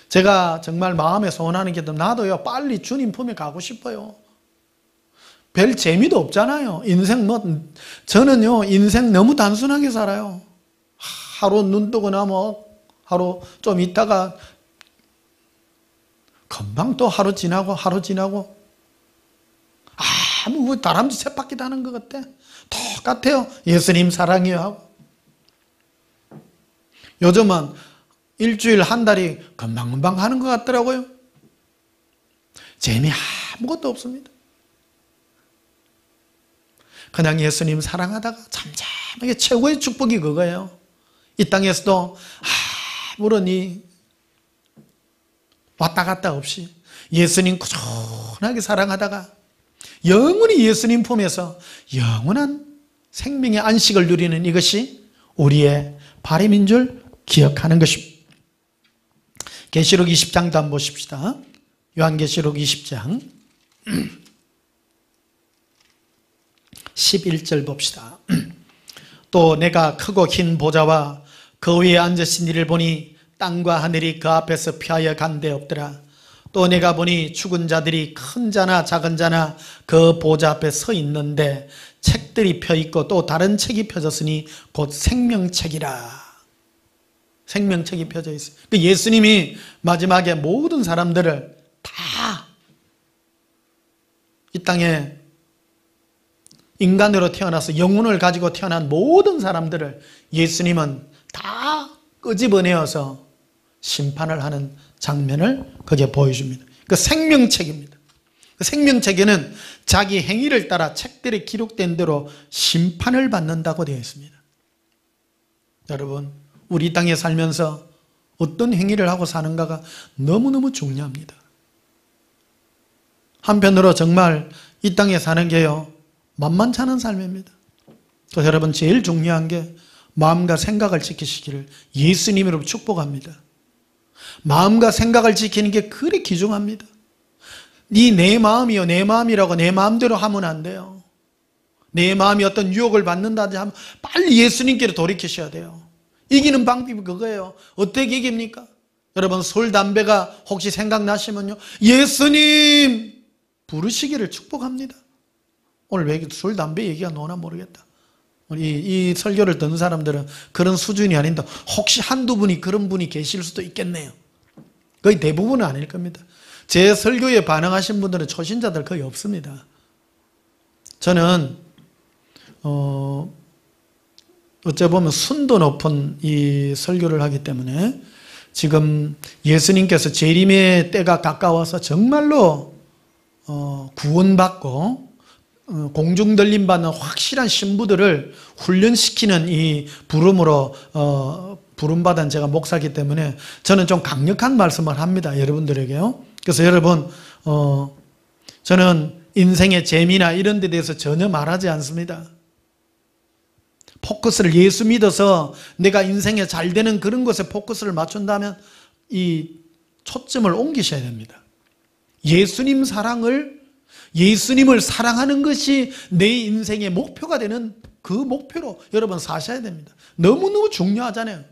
제가 정말 마음에 소원하는 게 나도요, 빨리 주님 품에 가고 싶어요. 별 재미도 없잖아요. 인생 저는요, 인생 너무 단순하게 살아요. 하루 눈 뜨고 나면 하루 좀 있다가 금방 또 하루 지나고 아무 다람쥐 쳇바퀴 다는 것 같아. 똑같아요. 예수님 사랑해요 하고. 요즘은 일주일 한 달이 금방금방 하는 것 같더라고요. 재미 아무것도 없습니다. 그냥 예수님 사랑하다가 잠잠하게 최고의 축복이 그거예요. 이 땅에서도 아무런 왔다 갔다 없이 예수님 꾸준하게 사랑하다가 영원히 예수님 품에서 영원한 생명의 안식을 누리는 이것이 우리의 바람인 줄 기억하는 것입니다. 계시록 20장도 한번 보십시다. 요한계시록 20장 11절 봅시다. 또 내가 크고 긴 보좌와 그 위에 앉으신 이를 보니 땅과 하늘이 그 앞에서 피하여 간데 없더라. 또 내가 보니 죽은 자들이 큰 자나 작은 자나 그 보좌 앞에 서 있는데 책들이 펴 있고 또 다른 책이 펴졌으니 곧 생명책이라. 생명책이 펴져 있어요. 예수님이 마지막에 모든 사람들을 다 이 땅에 인간으로 태어나서 영혼을 가지고 태어난 모든 사람들을 예수님은 다 끄집어내어서 심판을 하는 장면을 거기에 보여줍니다. 그 생명책입니다. 그 생명책에는 자기 행위를 따라 책들에 기록된 대로 심판을 받는다고 되어 있습니다. 여러분, 우리 땅에 살면서 어떤 행위를 하고 사는가가 너무너무 중요합니다. 한편으로 정말 이 땅에 사는 게요, 만만치 않은 삶입니다. 그래서 여러분, 제일 중요한 게 마음과 생각을 지키시기를 예수님으로 축복합니다. 마음과 생각을 지키는 게 그리 귀중합니다. 내 마음이요, 내 마음이라고 내 마음대로 하면 안 돼요. 내 마음이 어떤 유혹을 받는다든지 하면 빨리 예수님께로 돌이키셔야 돼요. 이기는 방법이 그거예요. 어떻게 이깁니까? 여러분, 술, 담배가 혹시 생각나시면요, 예수님 부르시기를 축복합니다. 오늘 왜 술, 담배 얘기가 나오나 모르겠다. 이 설교를 듣는 사람들은 그런 수준이 아닌데 혹시 한두 분이 그런 분이 계실 수도 있겠네요. 거의 대부분은 아닐 겁니다. 제 설교에 반응하신 분들은 초신자들 거의 없습니다. 저는 어째 보면 순도 높은 이 설교를 하기 때문에 지금 예수님께서 재림의 때가 가까워서 정말로 구원받고 공중들림 받는 확실한 신부들을 훈련시키는 이 부름으로 부름받은 제가 목사이기 때문에 저는 좀 강력한 말씀을 합니다. 여러분들에게요. 그래서 여러분, 저는 인생의 재미나 이런 데 대해서 전혀 말하지 않습니다. 포커스를 예수 믿어서 내가 인생에 잘 되는 그런 것에 포커스를 맞춘다면 이 초점을 옮기셔야 됩니다. 예수님을 사랑하는 것이 내 인생의 목표가 되는 그 목표로 여러분 사셔야 됩니다. 너무너무 중요하잖아요.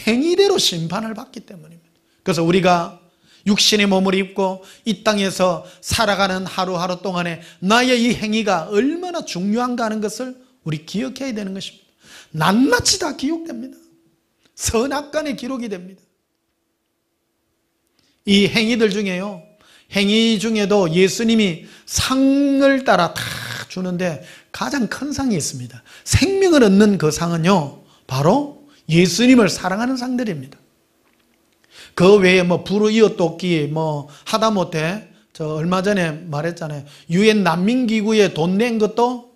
행위대로 심판을 받기 때문입니다. 그래서 우리가 육신의 몸을 입고 이 땅에서 살아가는 하루하루 동안에 나의 이 행위가 얼마나 중요한가 하는 것을 우리 기억해야 되는 것입니다. 낱낱이 다 기록됩니다. 선악간에 기록이 됩니다. 이 행위들 중에요, 행위 중에도 예수님이 상을 따라 다 주는데 가장 큰 상이 있습니다. 생명을 얻는 그 상은요, 바로 예수님을 사랑하는 상들입니다. 그 외에 불의어돕기 하다못해 저 얼마 전에 말했잖아요. 유엔 난민기구에 돈 낸 것도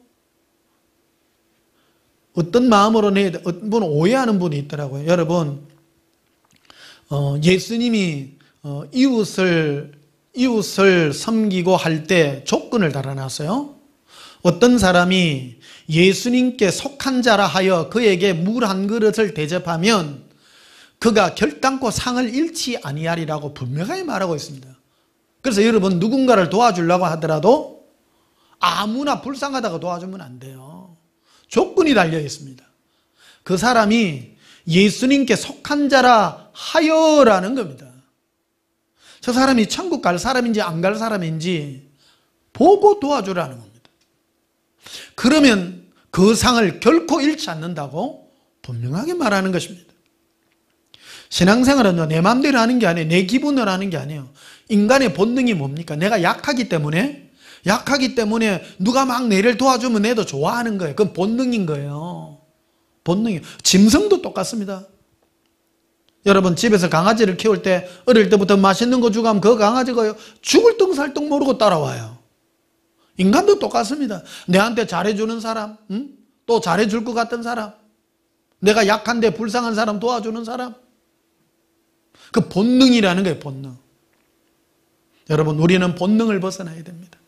어떤 마음으로 내야 돼? 어떤 분은 오해하는 분이 있더라고요. 여러분, 예수님이 이웃을 섬기고 할 때 조건을 달아놨어요. 어떤 사람이 예수님께 속한 자라 하여 그에게 물 한 그릇을 대접하면 그가 결단코 상을 잃지 아니하리라고 분명하게 말하고 있습니다. 그래서 여러분, 누군가를 도와주려고 하더라도 아무나 불쌍하다고 도와주면 안 돼요. 조건이 달려 있습니다. 그 사람이 예수님께 속한 자라 하여라는 겁니다. 저 사람이 천국 갈 사람인지 안 갈 사람인지 보고 도와주라는 겁니다. 그러면 그 상을 결코 잃지 않는다고 분명하게 말하는 것입니다. 신앙생활은 내 마음대로 하는 게 아니에요. 내 기분으로 하는 게 아니에요. 인간의 본능이 뭡니까? 내가 약하기 때문에 누가 막 내를 도와주면 내도 좋아하는 거예요. 그건 본능인 거예요. 본능이에요. 짐승도 똑같습니다. 여러분, 집에서 강아지를 키울 때 어릴 때부터 맛있는 거 주고 하면 그 강아지가 죽을 똥살똥 모르고 따라와요. 인간도 똑같습니다. 내한테 잘해주는 사람, 또 잘해줄 것 같은 사람, 내가 약한데 불쌍한 사람 도와주는 사람, 그 본능이라는 거예요. 본능. 여러분, 우리는 본능을 벗어나야 됩니다.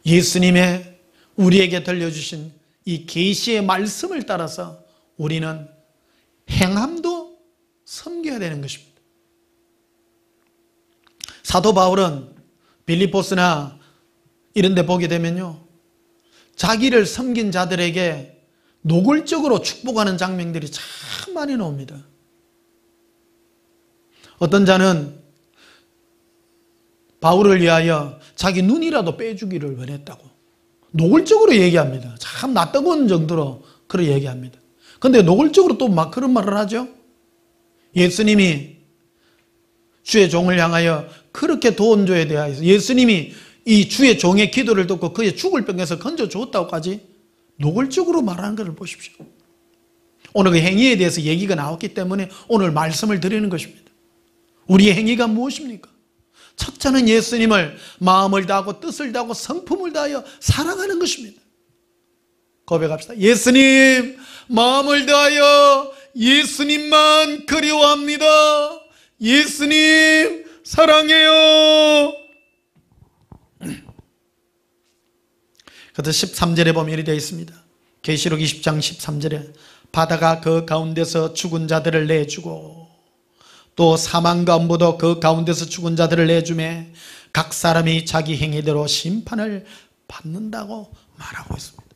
예수님의 우리에게 들려주신 이 계시의 말씀을 따라서 우리는 행함도 섬겨야 되는 것입니다. 사도 바울은 빌립보스나 이런 데 보게 되면요, 자기를 섬긴 자들에게 노골적으로 축복하는 장면들이 참 많이 나옵니다. 어떤 자는 바울을 위하여 자기 눈이라도 빼주기를 원했다고 노골적으로 얘기합니다. 참 낯뜨거운 정도로 그렇게 얘기합니다. 그런데 노골적으로 또 막 그런 말을 하죠. 예수님이 주의 종을 향하여 그렇게 도원조에 대하여서 예수님이 이 주의 종의 기도를 듣고 그의 죽을 병에서 건져주었다고까지 노골적으로 말하는 것을 보십시오. 오늘 그 행위에 대해서 얘기가 나왔기 때문에 오늘 말씀을 드리는 것입니다. 우리의 행위가 무엇입니까? 첫째는 예수님을 마음을 다하고 뜻을 다하고 성품을 다하여 사랑하는 것입니다. 고백합시다. 예수님, 마음을 다하여 예수님만 그리워합니다. 예수님, 사랑해요. 그래서 13절에 보면 이렇게 되어 있습니다. 계시록 20장 13절에 바다가 그 가운데서 죽은 자들을 내주고 또 사망 가운데도 그 가운데서 죽은 자들을 내주매 각 사람이 자기 행위대로 심판을 받는다고 말하고 있습니다.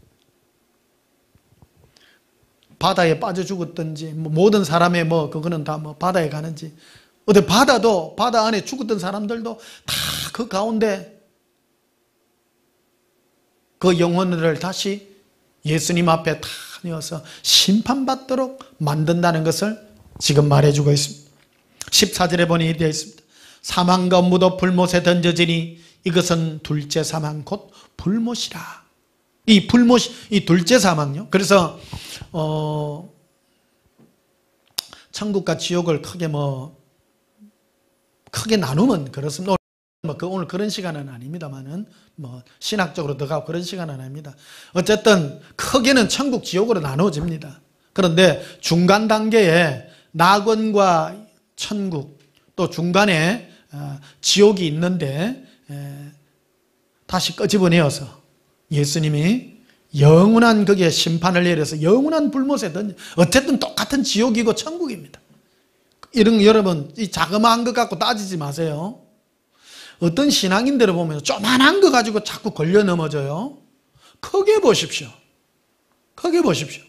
바다에 빠져 죽었든지 모든 사람의 그거는 다 바다에 가는지 어디 바다도 바다 안에 죽었던 사람들도 다 그 가운데 그 영혼을 다시 예수님 앞에 다 내어서 심판받도록 만든다는 것을 지금 말해주고 있습니다. 14절에 보니 이렇게 되어 있습니다. 사망과 무도 불못에 던져지니 이것은 둘째 사망 곧 불못이라. 이 불못, 이 둘째 사망요. 그래서 천국과 지옥을 크게 나누면 그렇습니다. 오늘 그런 시간은 아닙니다만은 신학적으로 들어가고 그런 시간은 아닙니다. 어쨌든 크게는 천국 지옥으로 나누어집니다. 그런데 중간 단계에 낙원과 천국 또 중간에 지옥이 있는데 다시 끄집어내어서 예수님이 영원한 거기에 심판을 내려서 영원한 불못에 던져. 어쨌든 똑같은 지옥이고 천국입니다. 이런 여러분 이 자그마한 것 갖고 따지지 마세요. 어떤 신앙인들을 보면 조만한 거 가지고 자꾸 걸려 넘어져요. 크게 보십시오. 크게 보십시오.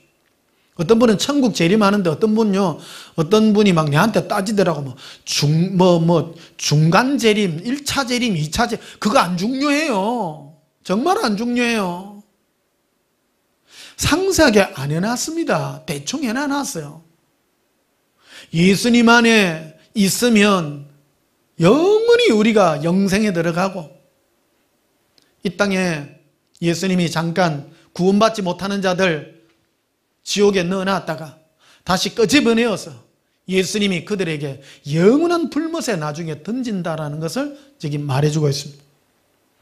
어떤 분은 천국 재림하는데 어떤 분이 막 내한테 따지더라고. 중간 재림, 1차 재림, 2차 재림. 그거 안 중요해요. 정말 안 중요해요. 상세하게 안 해놨습니다. 대충 해놨어요. 예수님 안에 있으면 영원히 우리가 영생에 들어가고 이 땅에 예수님이 잠깐 구원받지 못하는 자들 지옥에 넣어놨다가 다시 끄집어내어서 예수님이 그들에게 영원한 불못에 나중에 던진다라는 것을 지금 말해주고 있습니다.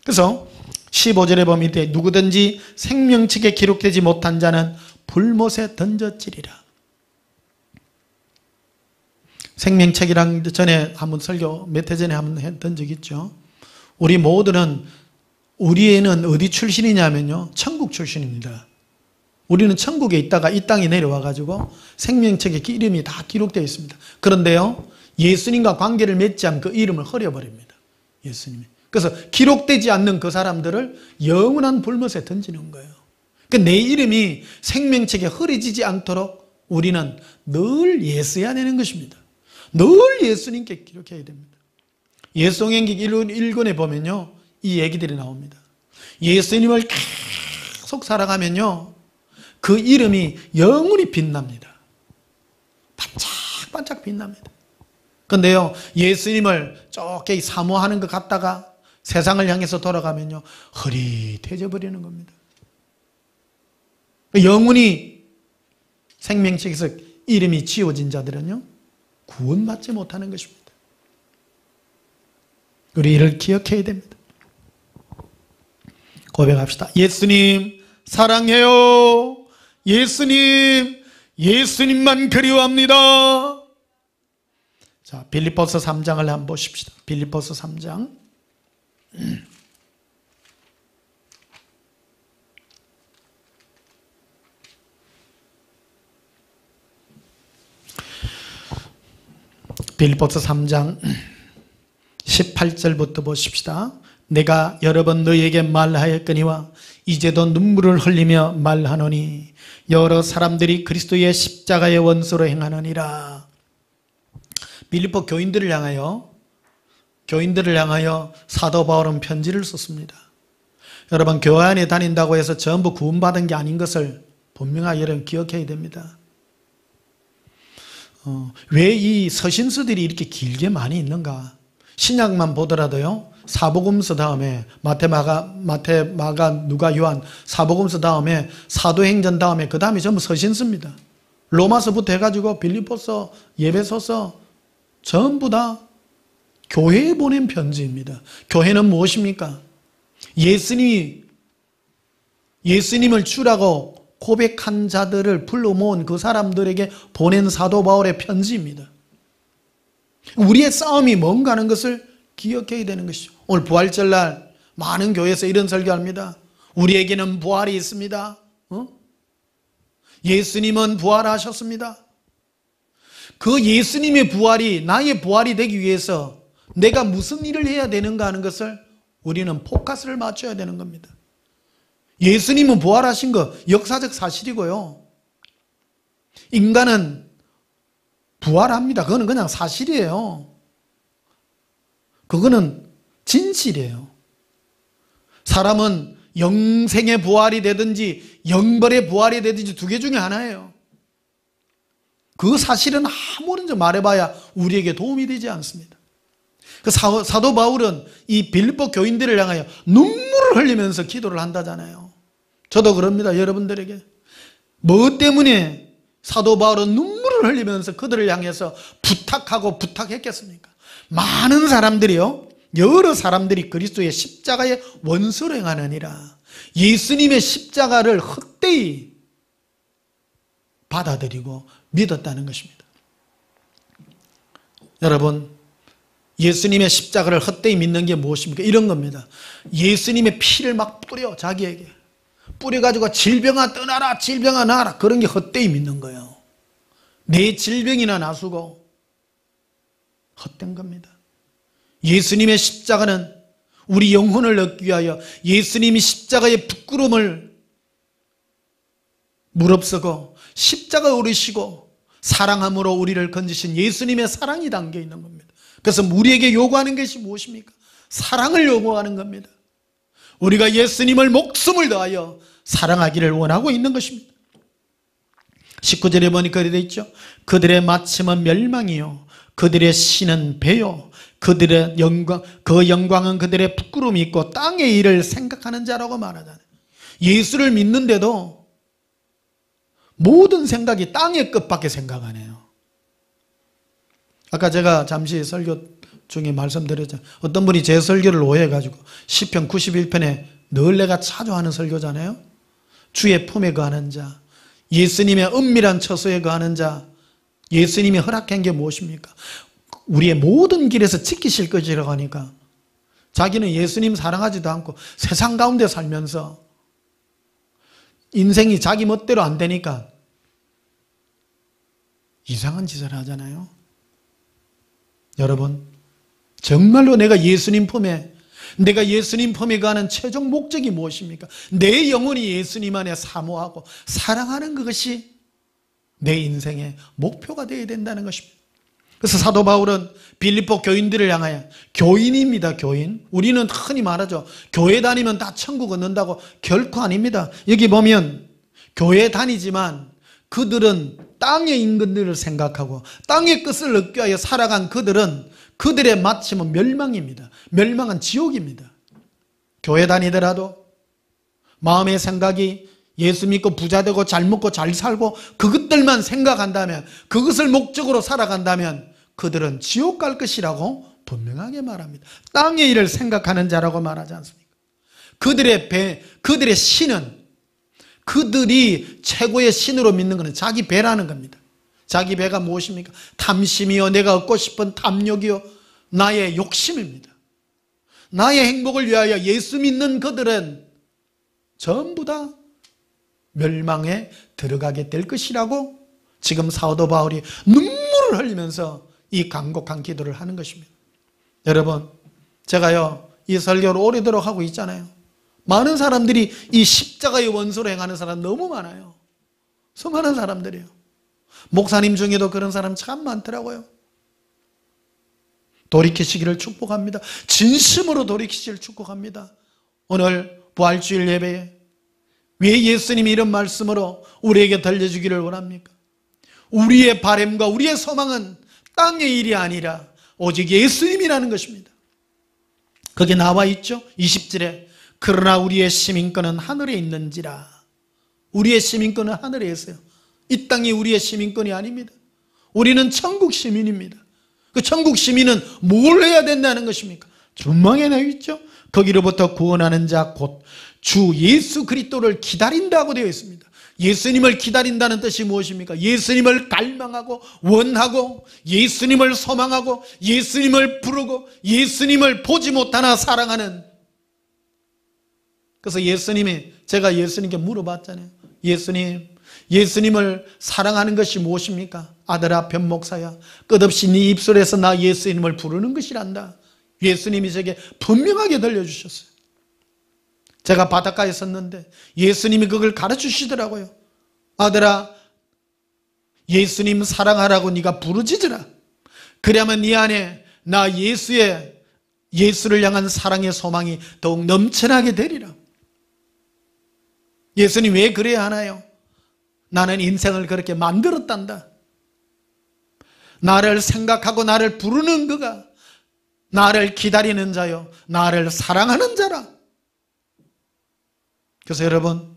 그래서 15절에 보면 이때 누구든지 생명책에 기록되지 못한 자는 불못에 던져지리라. 생명책이랑 전에 한번 설교 몇 해 전에 한번 했던 적 있죠. 우리 모두는 우리는 어디 출신이냐면요, 천국 출신입니다. 우리는 천국에 있다가 이 땅에 내려와 가지고 생명책에 이름이 다 기록되어 있습니다. 그런데요, 예수님과 관계를 맺지 않은 그 이름을 흐려버립니다. 예수님이. 그래서 기록되지 않는 그 사람들을 영원한 불못에 던지는 거예요. 그러니까 내 이름이 생명책에 흐려지지 않도록 우리는 늘 예수해야 되는 것입니다. 늘 예수님께 기록해야 됩니다. 예수행기 1권에 보면요, 이 얘기들이 나옵니다. 예수님을 계속 살아가면요, 그 이름이 영원히 빛납니다. 반짝반짝 빛납니다. 그런데요, 예수님을 쪼개 사모하는 것 같다가 세상을 향해서 돌아가면요, 흐릿해져 버리는 겁니다. 영원히 생명책에서 이름이 지워진 자들은요, 구원받지 못하는 것입니다. 우리 이를 기억해야 됩니다. 고백합시다. 예수님 사랑해요. 예수님, 예수님만 그리워합니다. 자, 빌립보서 3장을 한번 보십시다. 빌립보서 3장. 빌립보서 3장 18절부터 보십시다. 내가 여러 번 너희에게 말하였거니와 이제도 눈물을 흘리며 말하노니 여러 사람들이 그리스도의 십자가의 원수로 행하느니라. 빌립보 교인들을 향하여 사도 바울은 편지를 썼습니다. 여러분, 교회 안에 다닌다고 해서 전부 구원받은 게 아닌 것을 분명하게 여러분 기억해야 됩니다. 왜 이 서신서들이 이렇게 길게 많이 있는가? 신약만 보더라도요, 사복음서 다음에 마태, 마가, 누가, 요한, 사복음서 다음에 사도행전 다음에 그 다음에 전부 서신서입니다. 로마서부터 해가지고 빌립보서, 예배소서 전부 다 교회에 보낸 편지입니다. 교회는 무엇입니까? 예수님을 주라고 고백한 자들을 불러 모은 그 사람들에게 보낸 사도 바울의 편지입니다. 우리의 싸움이 뭔가 하는 것을 기억해야 되는 것이죠. 오늘 부활절날 많은 교회에서 이런 설교합니다. 우리에게는 부활이 있습니다. 예수님은 부활하셨습니다. 그 예수님의 부활이 나의 부활이 되기 위해서 내가 무슨 일을 해야 되는가 하는 것을 우리는 포커스를 맞춰야 되는 겁니다. 예수님은 부활하신 거 역사적 사실이고요. 인간은 부활합니다. 그거는 그냥 사실이에요. 그거는 진실이에요. 사람은 영생의 부활이 되든지 영벌의 부활이 되든지 두 개 중에 하나예요. 그 사실은 아무리 말해봐야 우리에게 도움이 되지 않습니다. 그 사도 바울은 이 빌립보 교인들을 향하여 눈물을 흘리면서 기도를 한다잖아요. 저도 그럽니다. 여러분들에게. 뭐 때문에 사도 바울은 눈물을 흘리면서 그들을 향해서 부탁했겠습니까? 많은 사람들이요, 여러 사람들이 그리스도의 십자가의 원수를 행하느니라 예수님의 십자가를 헛되이 받아들이고 믿었다는 것입니다. 여러분, 예수님의 십자가를 헛되이 믿는 게 무엇입니까? 이런 겁니다. 예수님의 피를 막 뿌려, 자기에게 뿌려가지고 질병아 떠나라, 질병아 나라, 그런 게 헛되이 믿는 거예요. 내 질병이나 나수고 헛된 겁니다. 예수님의 십자가는 우리 영혼을 얻기 위하여 예수님이 십자가의 부끄러움을 무릅쓰고 십자가 오르시고 사랑함으로 우리를 건지신 예수님의 사랑이 담겨 있는 겁니다. 그래서 우리에게 요구하는 것이 무엇입니까? 사랑을 요구하는 겁니다. 우리가 예수님을 목숨을 다하여 사랑하기를 원하고 있는 것입니다. 19절에 보니까 이렇게 되어 있죠. 그들의 마침은 멸망이요 그들의 신은 배요 그들의 영광, 그 영광은 그들의 부끄러움이 있고 땅의 일을 생각하는 자라고 말하잖아요. 예수를 믿는데도 모든 생각이 땅의 것밖에 생각 안 해요. 아까 제가 잠시 설교 중에 말씀드렸죠. 어떤 분이 제 설교를 오해해가지고 시편 91편에 늘 내가 자주 하는 설교잖아요. 주의 품에 거하는 자, 예수님의 은밀한 처소에 거하는 자, 예수님이 허락한 게 무엇입니까? 우리의 모든 길에서 지키실 것이라고 하니까 자기는 예수님 사랑하지도 않고 세상 가운데 살면서 인생이 자기 멋대로 안 되니까 이상한 짓을 하잖아요. 여러분, 정말로 내가 예수님 품에 가는 최종 목적이 무엇입니까? 내 영혼이 예수님 안에 사모하고 사랑하는 그것이 내 인생의 목표가 되어야 된다는 것입니다. 그래서 사도 바울은 빌립보 교인들을 향하여, 교인입니다, 교인. 우리는 흔히 말하죠. 교회 다니면 다 천국 얻는다고. 결코 아닙니다. 여기 보면 교회 다니지만 그들은 땅의 인근들을 생각하고 땅의 것을 얻기 위하여 살아간 그들의 마침은 멸망입니다. 멸망은 지옥입니다. 교회 다니더라도 마음의 생각이 예수 믿고 부자 되고 잘 먹고 잘 살고 그것들만 생각한다면, 그것을 목적으로 살아간다면 그들은 지옥 갈 것이라고 분명하게 말합니다. 땅의 일을 생각하는 자라고 말하지 않습니까? 그들의 신은, 그들이 최고의 신으로 믿는 것은 자기 배라는 겁니다. 자기 배가 무엇입니까? 탐심이요, 내가 얻고 싶은 탐욕이요, 나의 욕심입니다. 나의 행복을 위하여 예수 믿는 그들은 전부 다 멸망에 들어가게 될 것이라고 지금 사도 바울이 눈물을 흘리면서 이 간곡한 기도를 하는 것입니다. 여러분, 제가요 이 설교를 오래도록 하고 있잖아요. 많은 사람들이 이 십자가의 원수로 행하는 사람 너무 많아요. 수많은 사람들이요. 목사님 중에도 그런 사람 참 많더라고요. 돌이키시기를 축복합니다. 진심으로 돌이키시기를 축복합니다. 오늘 부활주일 예배에 왜 예수님이 이런 말씀으로 우리에게 들려주기를 원합니까? 우리의 바람과 우리의 소망은 땅의 일이 아니라 오직 예수님이라는 것입니다. 거기에 나와 있죠. 20절에 그러나 우리의 시민권은 하늘에 있는지라. 우리의 시민권은 하늘에 있어요. 이 땅이 우리의 시민권이 아닙니다. 우리는 천국 시민입니다. 그 천국 시민은 뭘 해야 된다는 것입니까? 전망에 나와 있죠. 거기로부터 구원하는 자 곧 주 예수 그리스도를 기다린다고 되어 있습니다. 예수님을 기다린다는 뜻이 무엇입니까? 예수님을 갈망하고 원하고 예수님을 소망하고 예수님을 부르고 예수님을 보지 못하나 사랑하는. 그래서 제가 예수님께 물어봤잖아요. 예수님을 사랑하는 것이 무엇입니까? 아들아 변목사야 끝없이 네 입술에서 나 예수님을 부르는 것이란다. 예수님이 제게 분명하게 들려주셨어요. 제가 바닷가에 섰는데 예수님이 그걸 가르치시더라고요. 아들아 예수님 사랑하라고 네가 부르짖으라. 그래야만 네 안에 나 예수를 향한 사랑의 소망이 더욱 넘쳐나게 되리라. 예수님 왜 그래야 하나요? 나는 인생을 그렇게 만들었단다. 나를 생각하고 나를 부르는 그가 나를 기다리는 자요 나를 사랑하는 자라. 그래서 여러분,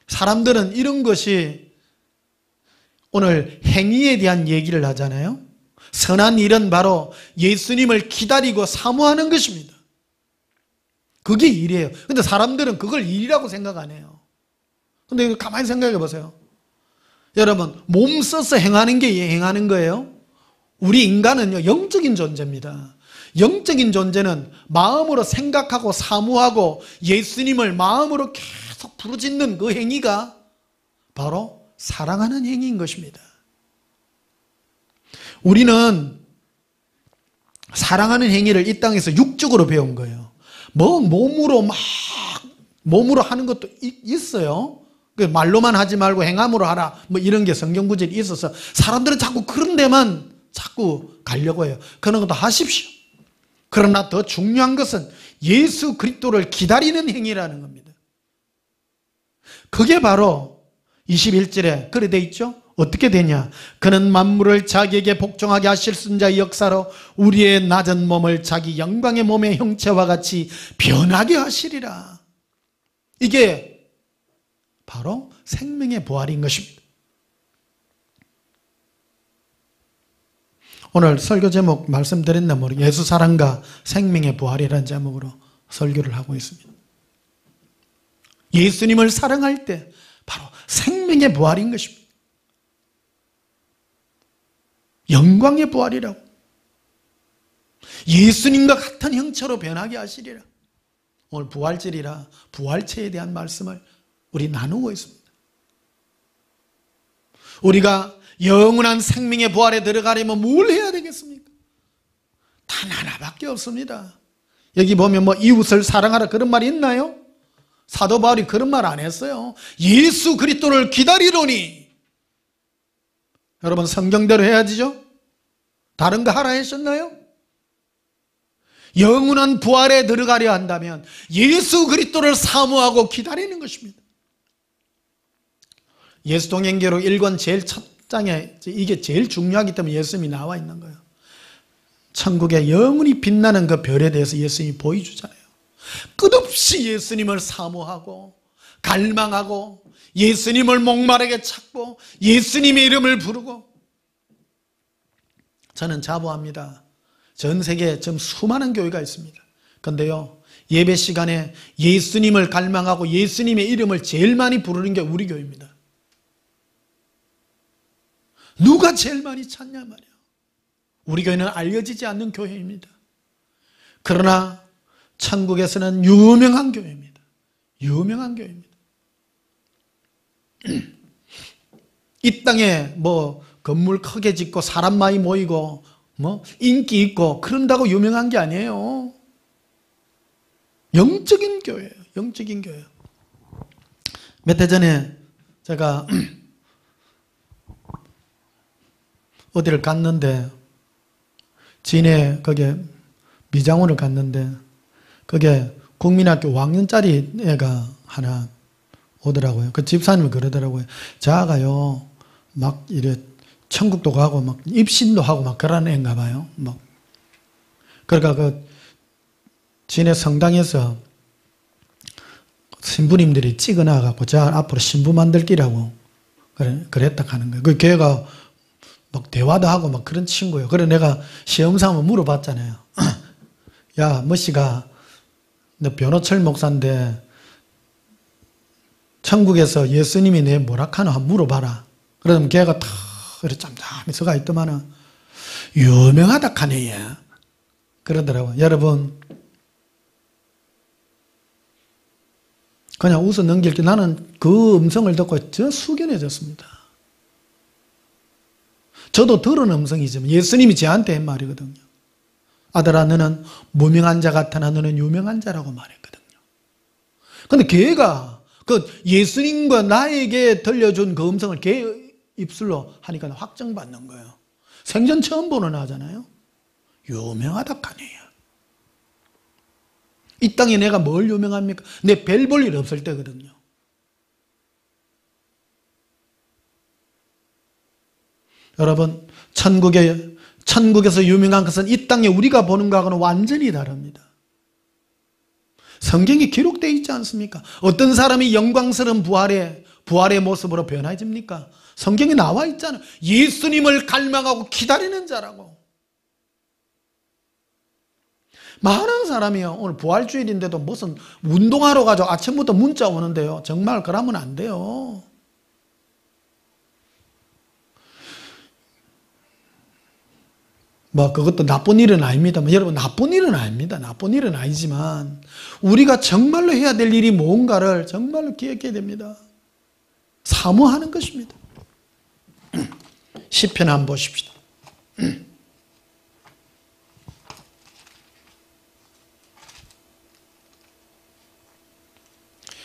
사람들은 이런 것이 오늘 행위에 대한 얘기를 하잖아요. 선한 일은 바로 예수님을 기다리고 사모하는 것입니다. 그게 일이에요. 근데 사람들은 그걸 일이라고 생각 안 해요. 근데 가만히 생각해 보세요. 여러분, 몸 써서 행하는 게 행하는 거예요. 우리 인간은요, 영적인 존재입니다. 영적인 존재는 마음으로 생각하고 사모하고 예수님을 마음으로 계속 부르짖는 그 행위가 바로 사랑하는 행위인 것입니다. 우리는 사랑하는 행위를 이 땅에서 육적으로 배운 거예요. 몸으로 하는 것도 있어요. 말로만 하지 말고 행함으로 하라 이런 게 성경 구절이 있어서 사람들은 자꾸 그런 데만 자꾸 가려고 해요. 그런 것도 하십시오. 그러나 더 중요한 것은 예수 그리스도를 기다리는 행위라는 겁니다. 그게 바로 21절에 그래 돼 있죠. 어떻게 되냐? 그는 만물을 자기에게 복종하게 하실 선자의 역사로 우리의 낮은 몸을 자기 영광의 몸의 형체와 같이 변하게 하시리라. 이게 바로 생명의 부활인 것입니다. 오늘 설교 제목 말씀드렸나 모르겠어요. 예수 사랑과 생명의 부활이라는 제목으로 설교를 하고 있습니다. 예수님을 사랑할 때 바로 생명의 부활인 것입니다. 영광의 부활이라고. 예수님과 같은 형체로 변하게 하시리라. 오늘 부활절이라 부활체에 대한 말씀을 우리 나누고 있습니다. 우리가 영원한 생명의 부활에 들어가려면 뭘 해야 되겠습니까? 단 하나밖에 없습니다. 여기 보면 이웃을 사랑하라 그런 말이 있나요? 사도 바울이 그런 말 안 했어요. 예수 그리스도를 기다리노니. 여러분 성경대로 해야지죠? 다른 거 하라 했었나요? 영원한 부활에 들어가려 한다면 예수 그리스도를 사모하고 기다리는 것입니다. 예수동행계로 1권 제일 첫 장에 이게 제일 중요하기 때문에 예수님이 나와 있는 거예요. 천국에 영원히 빛나는 그 별에 대해서 예수님이 보여주잖아요. 끝없이 예수님을 사모하고 갈망하고 예수님을 목마르게 찾고 예수님의 이름을 부르고. 저는 자부합니다. 전 세계에 지금 수많은 교회가 있습니다. 그런데요, 예배 시간에 예수님을 갈망하고 예수님의 이름을 제일 많이 부르는 게 우리 교회입니다. 누가 제일 많이 찾냐 말이야. 우리 교회는 알려지지 않는 교회입니다. 그러나 천국에서는 유명한 교회입니다. 유명한 교회입니다. 이 땅에 건물 크게 짓고 사람 많이 모이고 인기 있고 그런다고 유명한 게 아니에요. 영적인 교회예요. 영적인 교회. 몇 해 전에 제가 어디를 갔는데 진해 거기에 미장원을 갔는데 그게 국민학교 5학년짜리 애가 하나 오더라고요. 그 집사님이 그러더라고요. 자가요 막 이래 천국도 가고 막 입신도 하고 막 그런 애인가 봐요. 뭐. 그러니까 그 진해 성당에서 신부님들이 찍어놔갖고 저 앞으로 신부 만들기라고 그랬다 하는 거예요. 그 걔가 막 대화도 하고 막 그런 친구예요. 그래 내가 시험 삼아 물어봤잖아요. 야, 뭐씨가 너 변호철 목사인데 천국에서 예수님이 내 뭐라 카노 한번 물어봐라. 그러면 걔가 탁 이렇게 짬짬이 서가 있더만은 유명하다 카네 얘. 그러더라고요. 여러분 그냥 웃어 넘길 때 나는 그 음성을 듣고 저 숙연해졌습니다. 저도 들은 음성이지만 예수님이 저한테 한 말이거든요. 아들아 너는 무명한 자 같으나 너는 유명한 자라고 말했거든요. 근데 걔가 그 예수님과 나에게 들려준 그 음성을 걔 입술로 하니까 확정받는 거예요. 생전 처음 보는 아잖아요. 유명하다 카네요. 이 땅에 내가 뭘 유명합니까? 내 별 볼 일 없을 때거든요. 여러분 천국에서 유명한 것은 이 땅에 우리가 보는 것하고는 완전히 다릅니다. 성경에 기록되어 있지 않습니까? 어떤 사람이 영광스러운 부활의 모습으로 변해집니까? 성경에 나와 있잖아요. 예수님을 갈망하고 기다리는 자라고. 많은 사람이요. 오늘 부활주일인데도 무슨 운동하러 가죠. 아침부터 문자 오는데요. 정말 그러면 안 돼요. 뭐 그것도 나쁜 일은 아닙니다만 여러분 나쁜 일은 아닙니다. 나쁜 일은 아니지만 우리가 정말로 해야 될 일이 뭔가를 정말로 기억해야 됩니다. 사모하는 것입니다. 시편 한번 보십시다.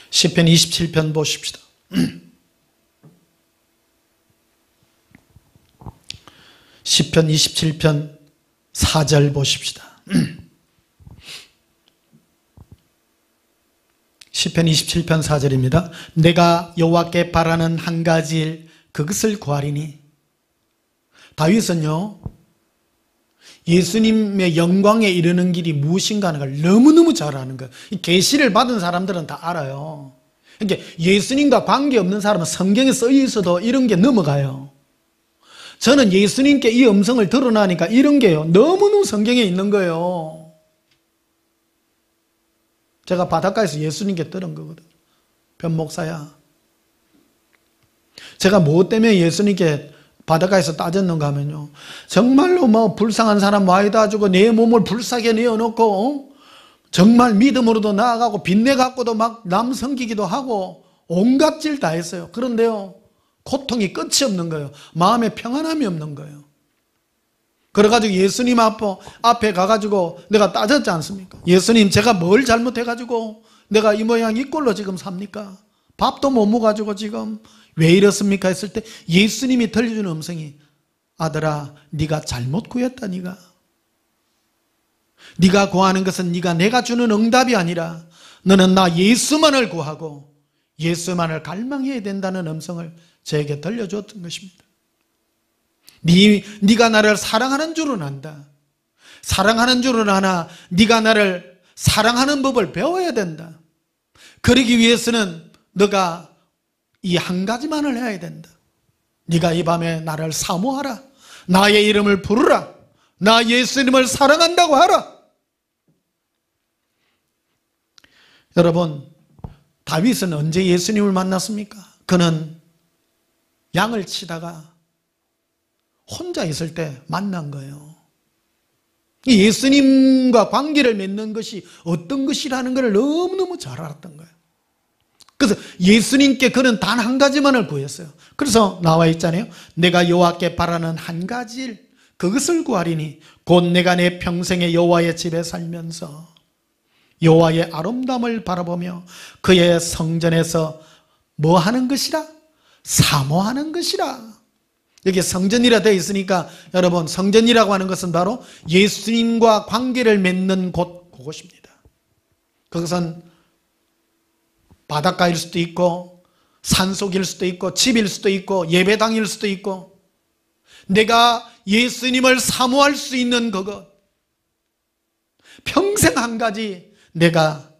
시편 27편 보십시다. 시편 27편 4절 보십시다. 시편 27편 4절입니다. 내가 여호와께 바라는 한 가지 일 그것을 구하리니. 다윗은요 예수님의 영광에 이르는 길이 무엇인가 하는 걸 너무너무 잘 아는 거예요. 계시를 받은 사람들은 다 알아요. 그러니까 예수님과 관계없는 사람은 성경에 써 있어도 이런 게 넘어가요. 저는 예수님께 이 음성을 드러나니까 이런 게요 너무너무 성경에 있는 거예요. 제가 바닷가에서 예수님께 들은 거거든요. 변 목사야, 제가 뭐 때문에 예수님께 바닷가에서 따졌는가 하면요 정말로 뭐 불쌍한 사람 와이다 주고 내 몸을 불쌍하게 내어놓고 정말 믿음으로도 나아가고 빚내 갖고도 막 남 섬기기도 하고 온갖 질 다 했어요. 그런데요 고통이 끝이 없는 거예요. 마음에 평안함이 없는 거예요. 그래가지고 예수님 앞에 가가지고 내가 따졌지 않습니까? 예수님 제가 뭘 잘못해가지고 내가 이 모양 이 꼴로 지금 삽니까? 밥도 못 먹어가지고 지금 왜 이렇습니까? 했을 때 예수님이 들려주는 음성이 아들아 네가 잘못 구했다. 네가 구하는 것은 내가 주는 응답이 아니라 너는 나 예수만을 구하고 예수만을 갈망해야 된다는 음성을 저에게 들려줬던 것입니다. 네가 나를 사랑하는 줄은 안다. 사랑하는 줄은 아나 네가 나를 사랑하는 법을 배워야 된다. 그러기 위해서는 너가 이 한 가지만을 해야 된다. 네가 이 밤에 나를 사모하라. 나의 이름을 부르라. 나 예수님을 사랑한다고 하라. 여러분 다윗은 언제 예수님을 만났습니까? 그는 양을 치다가 혼자 있을 때 만난 거예요. 예수님과 관계를 맺는 것이 어떤 것이라는 걸 너무너무 잘 알았던 거예요. 그래서 예수님께 그는 단 한 가지만을 구했어요. 그래서 나와 있잖아요. 내가 여호와께 바라는 한 가지 일 그것을 구하리니 곧 내가 내 평생에 여호와의 집에 살면서 여호와의 아름다움을 바라보며 그의 성전에서 뭐 하는 것이라? 사모하는 것이라. 여기 성전이라 되어 있으니까 여러분 성전이라고 하는 것은 바로 예수님과 관계를 맺는 곳 그것입니다. 그것은 바닷가일 수도 있고 산속일 수도 있고 집일 수도 있고 예배당일 수도 있고 내가 예수님을 사모할 수 있는 그것, 평생 한 가지 내가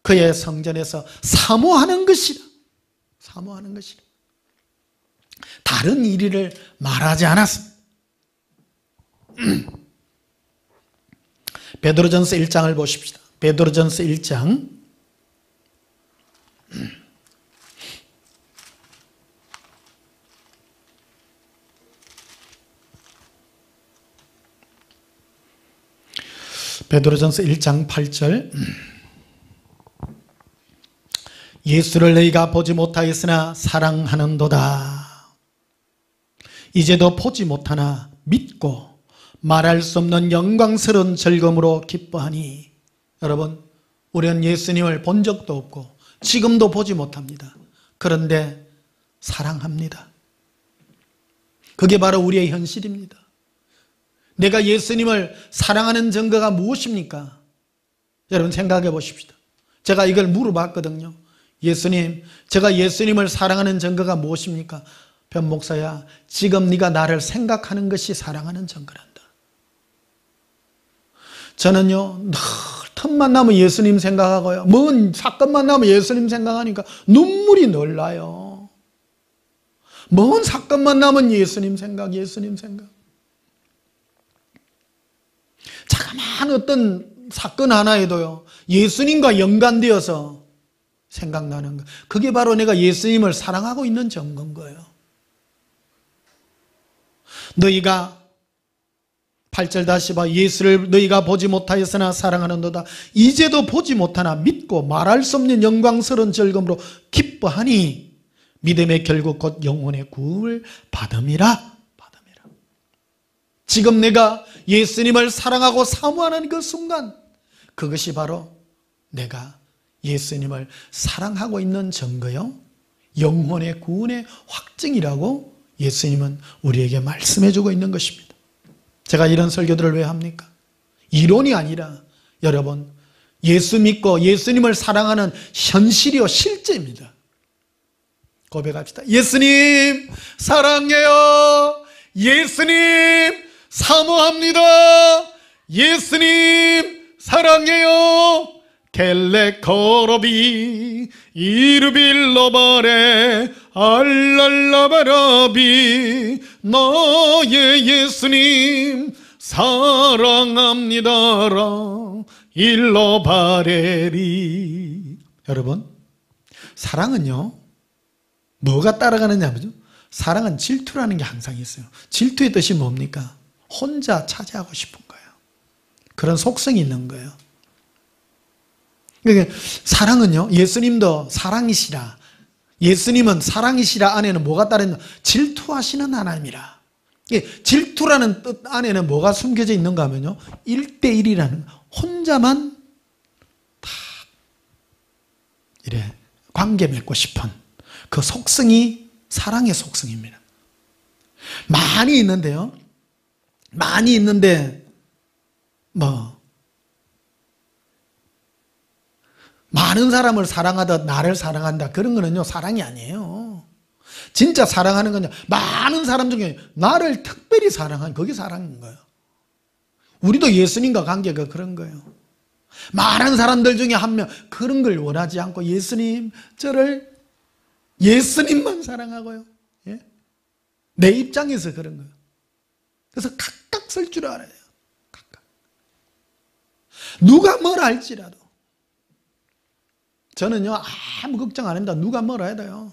그의 성전에서 사모하는 것이라. 사모하는 것이라. 다른 일을 말하지 않았습니다. 베드로전서 1장을 보십시다. 베드로전서 1장 베드로전서 1장 8절 예수를 너희가 보지 못하였으나 사랑하는도다. 이제도 보지 못하나 믿고 말할 수 없는 영광스러운 즐거움으로 기뻐하니. 여러분, 우리는 예수님을 본 적도 없고 지금도 보지 못합니다. 그런데 사랑합니다. 그게 바로 우리의 현실입니다. 내가 예수님을 사랑하는 증거가 무엇입니까? 여러분 생각해 보십시다. 제가 이걸 물어봤거든요. 예수님, 제가 예수님을 사랑하는 증거가 무엇입니까? 변 목사야, 지금 네가 나를 생각하는 것이 사랑하는 증거란다. 저는요, 늘 틈만 나면 예수님 생각하고요, 뭔 사건만 나면 예수님 생각하니까 눈물이 늘 나요. 뭔 사건만 나면 예수님 생각, 예수님 생각. 자그마한 어떤 사건 하나에도요, 예수님과 연관되어서 생각나는 것. 그게 바로 내가 예수님을 사랑하고 있는 증거인 거예요. 너희가 8절 다시 봐. 예수를 너희가 보지 못하였으나 사랑하는도다. 이제도 보지 못하나 믿고 말할 수 없는 영광스러운 즐거움으로 기뻐하니 믿음의 결국 곧 영혼의 구원을 받음이라. 지금 내가 예수님을 사랑하고 사모하는 그 순간, 그것이 바로 내가 예수님을 사랑하고 있는 증거요, 영혼의 구원의 확증이라고 예수님은 우리에게 말씀해주고 있는 것입니다. 제가 이런 설교들을 왜 합니까? 이론이 아니라 여러분, 예수 믿고 예수님을 사랑하는 현실이요, 실제입니다. 고백합시다. 예수님 사랑해요. 예수님 사모합니다. 예수님 사랑해요. 켈레 코로비 이르빌로바레 알랄라바라비 너의 예수님 사랑합니다라 일로바레리. 여러분, 사랑은요, 뭐가 따라가느냐면요, 사랑은 질투라는 게 항상 있어요. 질투의 뜻이 뭡니까? 혼자 차지하고 싶은 거예요. 그런 속성이 있는 거예요. 그러니까 사랑은요, 예수님도 사랑이시라, 예수님은 사랑이시라 안에는 뭐가 따르냐? 질투하시는 하나님이라. 질투라는 뜻 안에는 뭐가 숨겨져 있는가 하면요, 1대1이라는, 혼자만 다 이래 관계 맺고 싶은 그 속성이 사랑의 속성입니다. 많이 있는데요, 많이 있는데 많은 사람을 사랑하다 나를 사랑한다, 그런 거는요 사랑이 아니에요. 진짜 사랑하는 건요, 많은 사람 중에 나를 특별히 사랑하는, 그게 사랑인 거예요. 우리도 예수님과 관계가 그런 거예요. 많은 사람들 중에 한 명, 그런 걸 원하지 않고 예수님, 저를 예수님만 사랑하고요, 예? 내 입장에서 그런 거예요. 그래서 각각 쓸 줄 알아요. 각각. 누가 뭐라 할지라도 저는요 아무 걱정 안 한다. 누가 뭐라 해도요,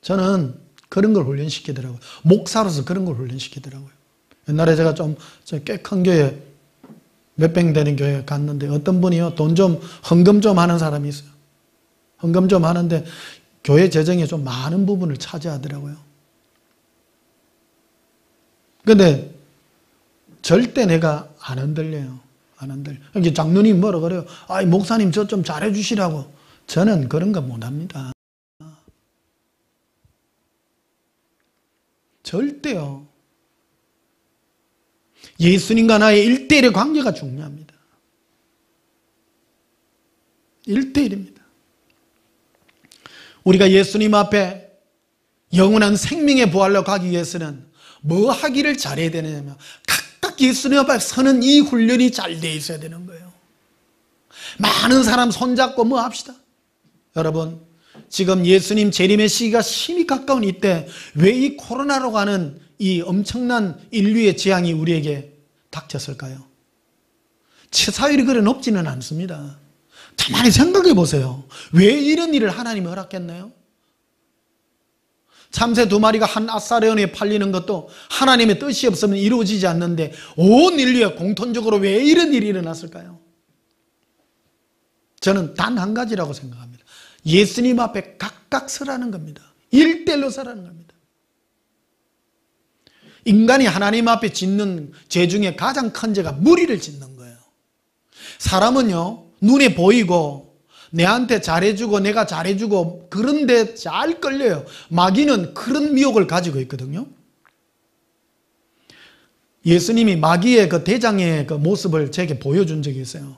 저는 그런 걸 훈련시키더라고요. 목사로서 그런 걸 훈련시키더라고요. 옛날에 제가 좀 꽤 큰 교회, 몇백 되는 교회 갔는데 어떤 분이요, 돈 좀 헌금 좀 하는 사람이 있어요. 헌금 좀 하는데 교회 재정에 좀 많은 부분을 차지하더라고요. 근데 절대 내가 안 흔들려요. 안 흔들려. 이게 장로님 뭐라 그래요? 아이, 목사님 저 좀 잘해 주시라고. 저는 그런 거 못 합니다. 절대요. 예수님과 나의 1대1의 관계가 중요합니다. 1대1입니다. 우리가 예수님 앞에 영원한 생명의 부활로 가기 위해서는 뭐 하기를 잘해야 되느냐면 각각 예수님 앞에 서는 이 훈련이 잘 돼 있어야 되는 거예요. 많은 사람 손잡고 뭐 합시다. 여러분, 지금 예수님 재림의 시기가 심히 가까운 이때 왜 이 코로나로 가는 이 엄청난 인류의 재앙이 우리에게 닥쳤을까요? 치사율이 그래 높지는 않습니다. 가만히 생각해 보세요. 왜 이런 일을 하나님이 허락했나요? 참새 2마리가 한 아사레온에 팔리는 것도 하나님의 뜻이 없으면 이루어지지 않는데 온 인류에 공통적으로 왜 이런 일이 일어났을까요? 저는 단 한 가지라고 생각합니다. 예수님 앞에 각각 서라는 겁니다. 일대일로 서라는 겁니다. 인간이 하나님 앞에 짓는 죄 중에 가장 큰 죄가 무리를 짓는 거예요. 사람은요, 눈에 보이고 내한테 잘해주고 내가 잘해주고 그런데 잘 끌려요. 마귀는 그런 미혹을 가지고 있거든요. 예수님이 마귀의 그 대장의 그 모습을 제게 보여준 적이 있어요.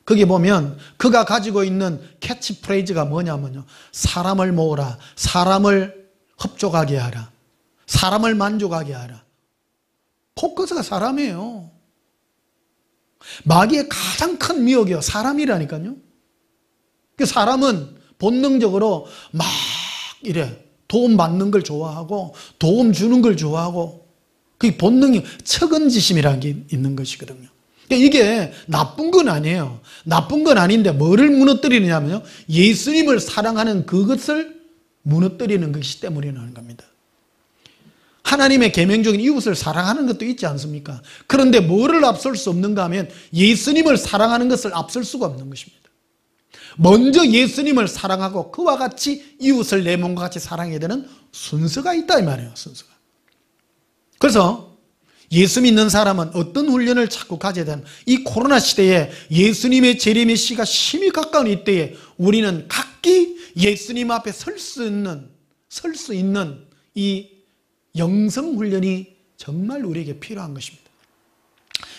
거기 보면 그가 가지고 있는 캐치프레이즈가 뭐냐면요, 사람을 모으라, 사람을 흡족하게 하라, 사람을 만족하게 하라. 포커스가 사람이에요. 마귀의 가장 큰 미혹이요, 사람이라니까요. 사람은 본능적으로 막 이래 도움 받는 걸 좋아하고 도움 주는 걸 좋아하고, 그게 본능이 측은지심이라는 게 있는 것이거든요. 이게 나쁜 건 아니에요. 나쁜 건 아닌데 뭐를 무너뜨리느냐면요, 예수님을 사랑하는 그것을 무너뜨리는 것이 때문이라는 겁니다. 하나님의 계명적인 이웃을 사랑하는 것도 있지 않습니까? 그런데 뭐를 앞설 수 없는가 하면 예수님을 사랑하는 것을 앞설 수가 없는 것입니다. 먼저 예수님을 사랑하고 그와 같이 이웃을 내 몸과 같이 사랑해야 되는 순서가 있다 이 말이에요. 순서가. 그래서 예수 믿는 사람은 어떤 훈련을 자꾸 가져야 되는, 이 코로나 시대에 예수님의 재림의 시가 심히 가까운 이때에 우리는 각기 예수님 앞에 설 수 있는 이 영성 훈련이 정말 우리에게 필요한 것입니다.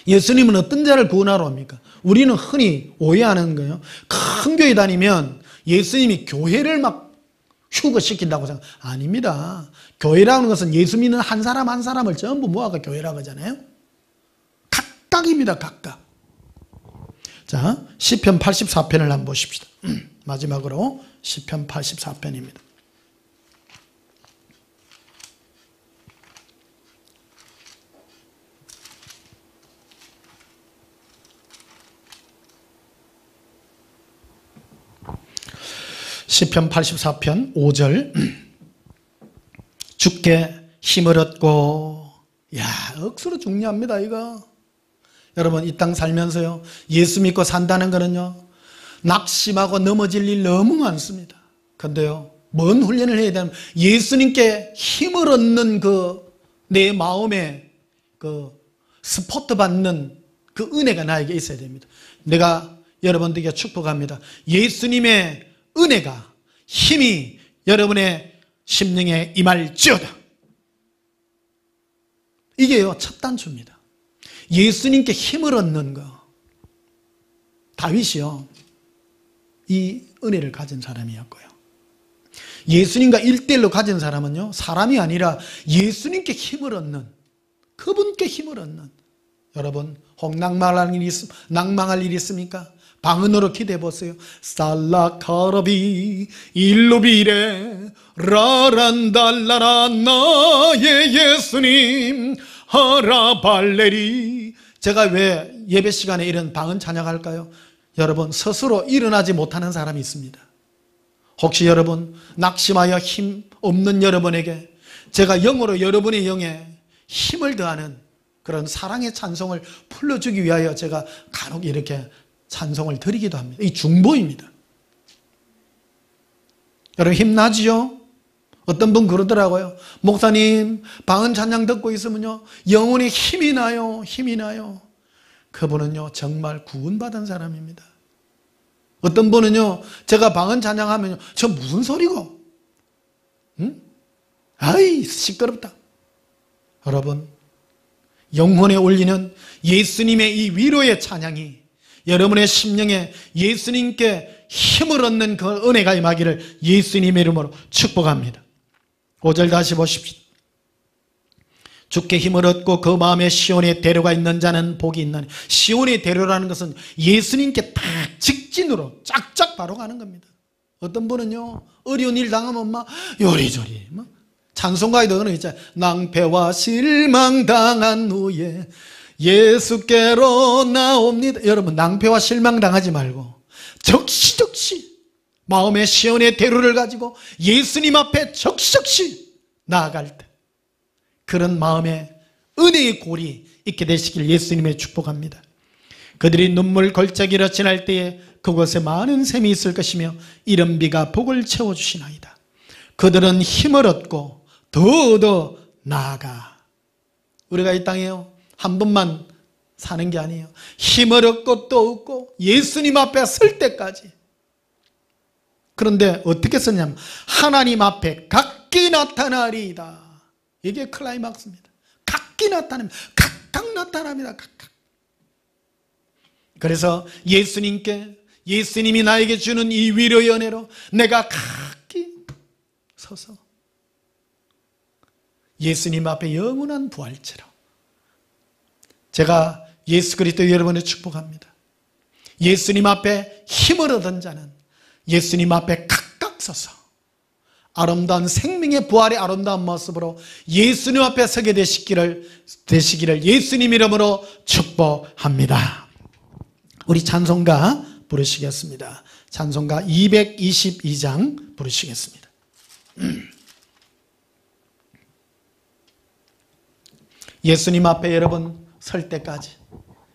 예수님은 어떤 자를 구원하러 옵니까? 우리는 흔히 오해하는 거예요. 큰 교회 다니면 예수님이 교회를 막 휴거시킨다고 생각. 아닙니다. 교회라는 것은 예수 믿는 한 사람 한 사람을 전부 모아가 교회라고 하잖아요. 각각입니다. 각각. 자, 시편 84편을 한번 보십시다. 마지막으로 시편 84편입니다. 시편 84편 5절. 주께 힘을 얻고, 야, 억수로 중요합니다 이거. 여러분, 이 땅 살면서요, 예수 믿고 산다는 거는요, 낙심하고 넘어질 일 너무 많습니다. 그런데요, 뭔 훈련을 해야 되냐면 예수님께 힘을 얻는 그 내 마음에 그 스포트 받는 그 은혜가 나에게 있어야 됩니다. 내가 여러분들에게 축복합니다. 예수님의 은혜가, 힘이 여러분의 심령에 임할지어다. 이게요, 첫 단추입니다. 예수님께 힘을 얻는 거. 다윗이요, 이 은혜를 가진 사람이었고요. 예수님과 1대1로 가진 사람은요, 사람이 아니라 예수님께 힘을 얻는, 그분께 힘을 얻는. 여러분, 혹 낭망할 일이 있습니까? 방언으로 기도해 보세요. 살라카라비 일루비레 라란달라라 나의 예수님 하라발레리. 제가 왜 예배 시간에 이런 방언 찬양할까요? 여러분, 스스로 일어나지 못하는 사람이 있습니다. 혹시 여러분 낙심하여 힘 없는 여러분에게 제가 영으로 여러분의 영에 힘을 더하는 그런 사랑의 찬송을 풀어주기 위하여 제가 간혹 이렇게 찬송을 드리기도 합니다. 이 중보입니다. 여러분, 힘나지요? 어떤 분 그러더라고요. 목사님, 방언 찬양 듣고 있으면요, 영혼에 힘이 나요. 힘이 나요. 그분은요, 정말 구원받은 사람입니다. 어떤 분은요, 제가 방언 찬양하면요, 저 무슨 소리고? 응? 아이, 시끄럽다. 여러분, 영혼에 올리는 예수님의 이 위로의 찬양이 여러분의 심령에 예수님께 힘을 얻는 그 은혜가 임하기를 예수님의 이름으로 축복합니다. 5절 다시 보십시오. 주께 힘을 얻고 그 마음에 시온의 대로가 있는 자는 복이 있나니. 시온의 대로라는 것은 예수님께 딱 직진으로 쫙쫙 바로 가는 겁니다. 어떤 분은요, 어려운 일 당하면 막 요리조리 막 찬송가에도 그런 거 있잖아요. 낭패와 실망 당한 후에 예수께로 나옵니다. 여러분, 낭패와 실망 당하지 말고 적시적시 마음의 시온의 대로를 가지고 예수님 앞에 적시적시 나아갈 때 그런 마음에 은혜의 골이 있게 되시길 예수님의 축복합니다. 그들이 눈물 골짜기로 지날 때에 그곳에 많은 샘이 있을 것이며 이른 비가 복을 채워주시나이다. 그들은 힘을 얻고 더더 나아가. 우리가 이 땅에요, 한 번만 사는 게 아니에요. 힘을 얻고 또 얻고 예수님 앞에 설 때까지. 그런데 어떻게 썼냐면 하나님 앞에 각기 나타나리이다. 이게 클라이막스입니다. 각기 나타납니다. 각각 나타납니다. 각각. 그래서 예수님이 나에게 주는 이 위로의 은혜로 내가 각기 서서 예수님 앞에 영원한 부활체로 제가 예수 그리스도 여러분을 축복합니다. 예수님 앞에 힘을 얻은 자는 예수님 앞에 각각 서서 아름다운 생명의 부활의 아름다운 모습으로 예수님 앞에 서게 되시기를 예수님 이름으로 축복합니다. 우리 찬송가 부르시겠습니다. 찬송가 222장 부르시겠습니다. 예수님 앞에 여러분 설 때까지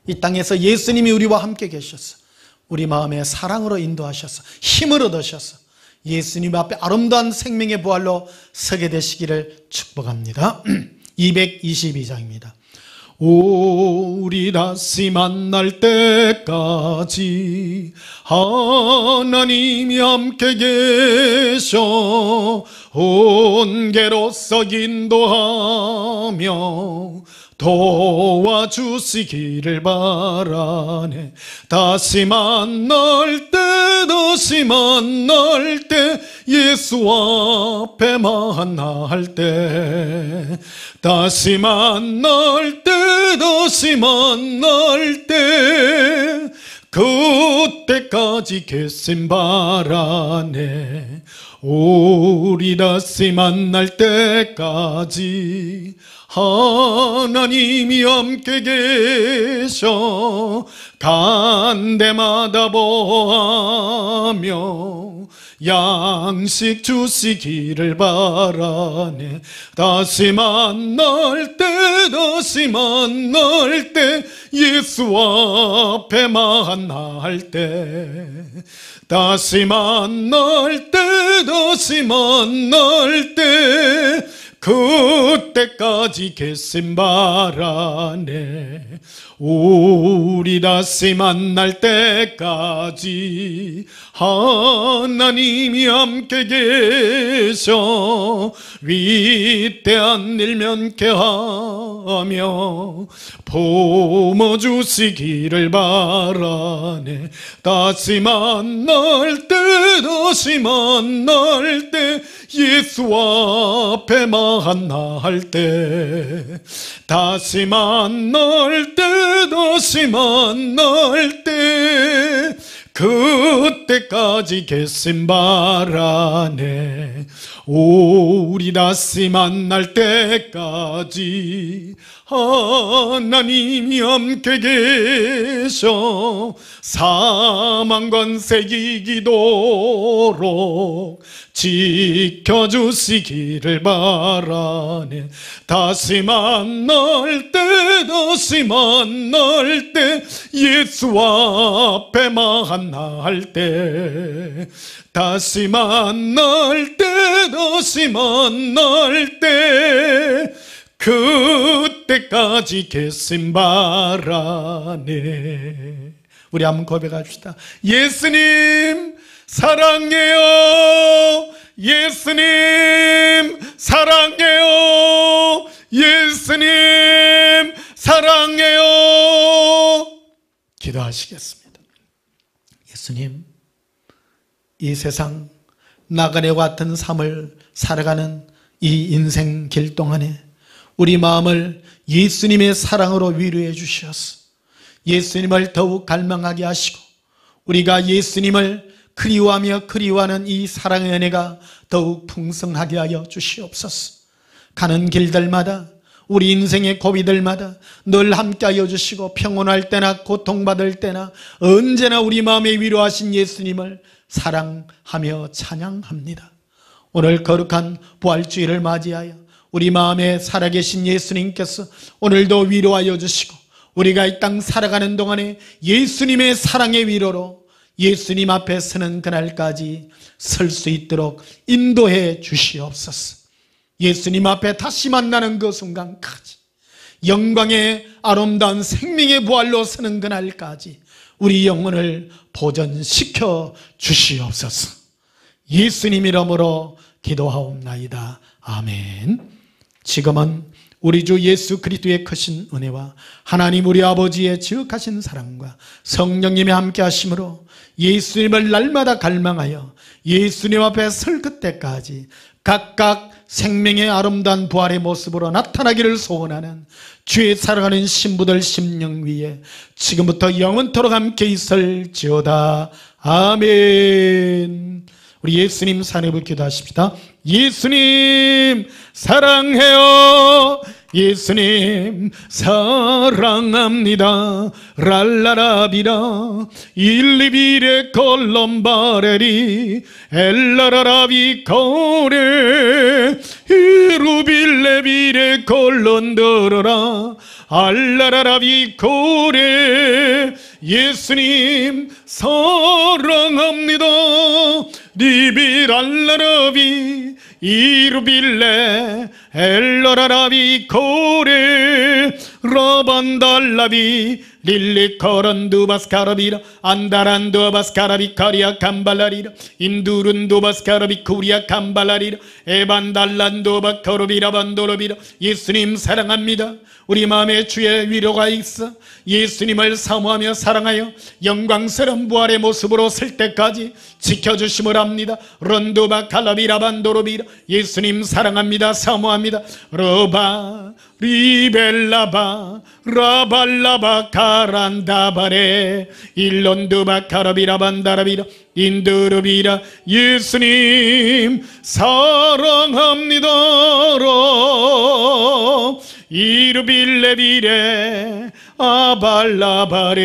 이 땅에서 예수님이 우리와 함께 계셔서 우리 마음에 사랑으로 인도하셔서 힘을 얻으셔서 예수님 앞에 아름다운 생명의 부활로 서게 되시기를 축복합니다. 222장입니다. 우리 다시 만날 때까지 하나님이 함께 계셔 온계로서 인도하며 도와주시기를 바라네. 다시 만날 때 예수 앞에 만날 때 다시 만날 때 그때까지 계신 바라네. 우리 다시 만날 때까지 하나님이 함께 계셔 간 데마다 보하며 양식 주시기를 바라네. 다시 만날 때 예수 앞에 만날 때 다시 만날 때 그때까지 계신 바라네. 우리 다시 만날 때까지 하나님이 함께 계셔 위대한 일 면케하며 품어주시기를 바라네. 다시 만날 때 예수 앞에 만날 때 다시 만날 때 그때까지 계신 바라네. 우리 다시 만날 때까지 하나님이 함께 계셔 사망 권세 이기도록 지켜주시기를 바라네. 다시 만날 때 예수 앞에 만날 때 다시 만날 때 그때까지 계신 바라네. 우리 한번 고백합시다. 예수님 사랑해요. 예수님 사랑해요. 예수님 사랑해요. 기도하시겠습니다. 예수님, 이 세상 나그네와 같은 삶을 살아가는 이 인생 길 동안에 우리 마음을 예수님의 사랑으로 위로해 주시옵소서. 예수님을 더욱 갈망하게 하시고 우리가 예수님을 그리워하며 그리워하는 이 사랑의 은혜가 더욱 풍성하게 하여 주시옵소서. 가는 길들마다 우리 인생의 고비들마다 늘 함께하여 주시고 평온할 때나 고통받을 때나 언제나 우리 마음에 위로하신 예수님을 사랑하며 찬양합니다. 오늘 거룩한 부활주일을 맞이하여 우리 마음에 살아계신 예수님께서 오늘도 위로하여 주시고 우리가 이 땅 살아가는 동안에 예수님의 사랑의 위로로 예수님 앞에 서는 그날까지 설 수 있도록 인도해 주시옵소서. 예수님 앞에 다시 만나는 그 순간까지 영광의 아름다운 생명의 부활로 서는 그날까지 우리 영혼을 보존시켜 주시옵소서. 예수님 이름으로 기도하옵나이다. 아멘. 지금은 우리 주 예수 그리스도의 크신 은혜와 하나님 우리 아버지의 지극하신 사랑과 성령님의 함께 하심으로 예수님을 날마다 갈망하여 예수님 앞에 설 그때까지 각각 생명의 아름다운 부활의 모습으로 나타나기를 소원하는 주의 사랑하는 신부들 심령 위에 지금부터 영원토록 함께 있을지어다. 아멘. 우리 예수님 사랑을 기도하십시다. 예수님 사랑해요. 예수님 사랑합니다. 랄라라비라 일리비레 콜롬바레리 엘라라라비 코레 이루빌레비레 콜론더러라 알라라라비 코레 예수님 사랑합니다. 리비랄라라비 이루빌레 엘러라라비 코레 러반달라비 릴리코런두바스카라비라 안다란두바스카라비 카리아 캄발라리라 인두룬두바스카라비 쿠리아 캄발라리라 에반달란두바코로비라 반도로비라 예수님 사랑합니다. 우리 마음에 주의 위로가 있어 예수님을 사모하며 사랑하여 영광스러운 부활의 모습으로 설 때까지 지켜주심을 합니다. 런두바 칼라비라 반도로비라 예수님 사랑합니다. 사모합니다. 러바 리벨라바 라발라바 카란다바레 일론두바 카라비라 반다라비라 인두르비라 예수님 사랑합니다. 이르빌레비레 아발라바레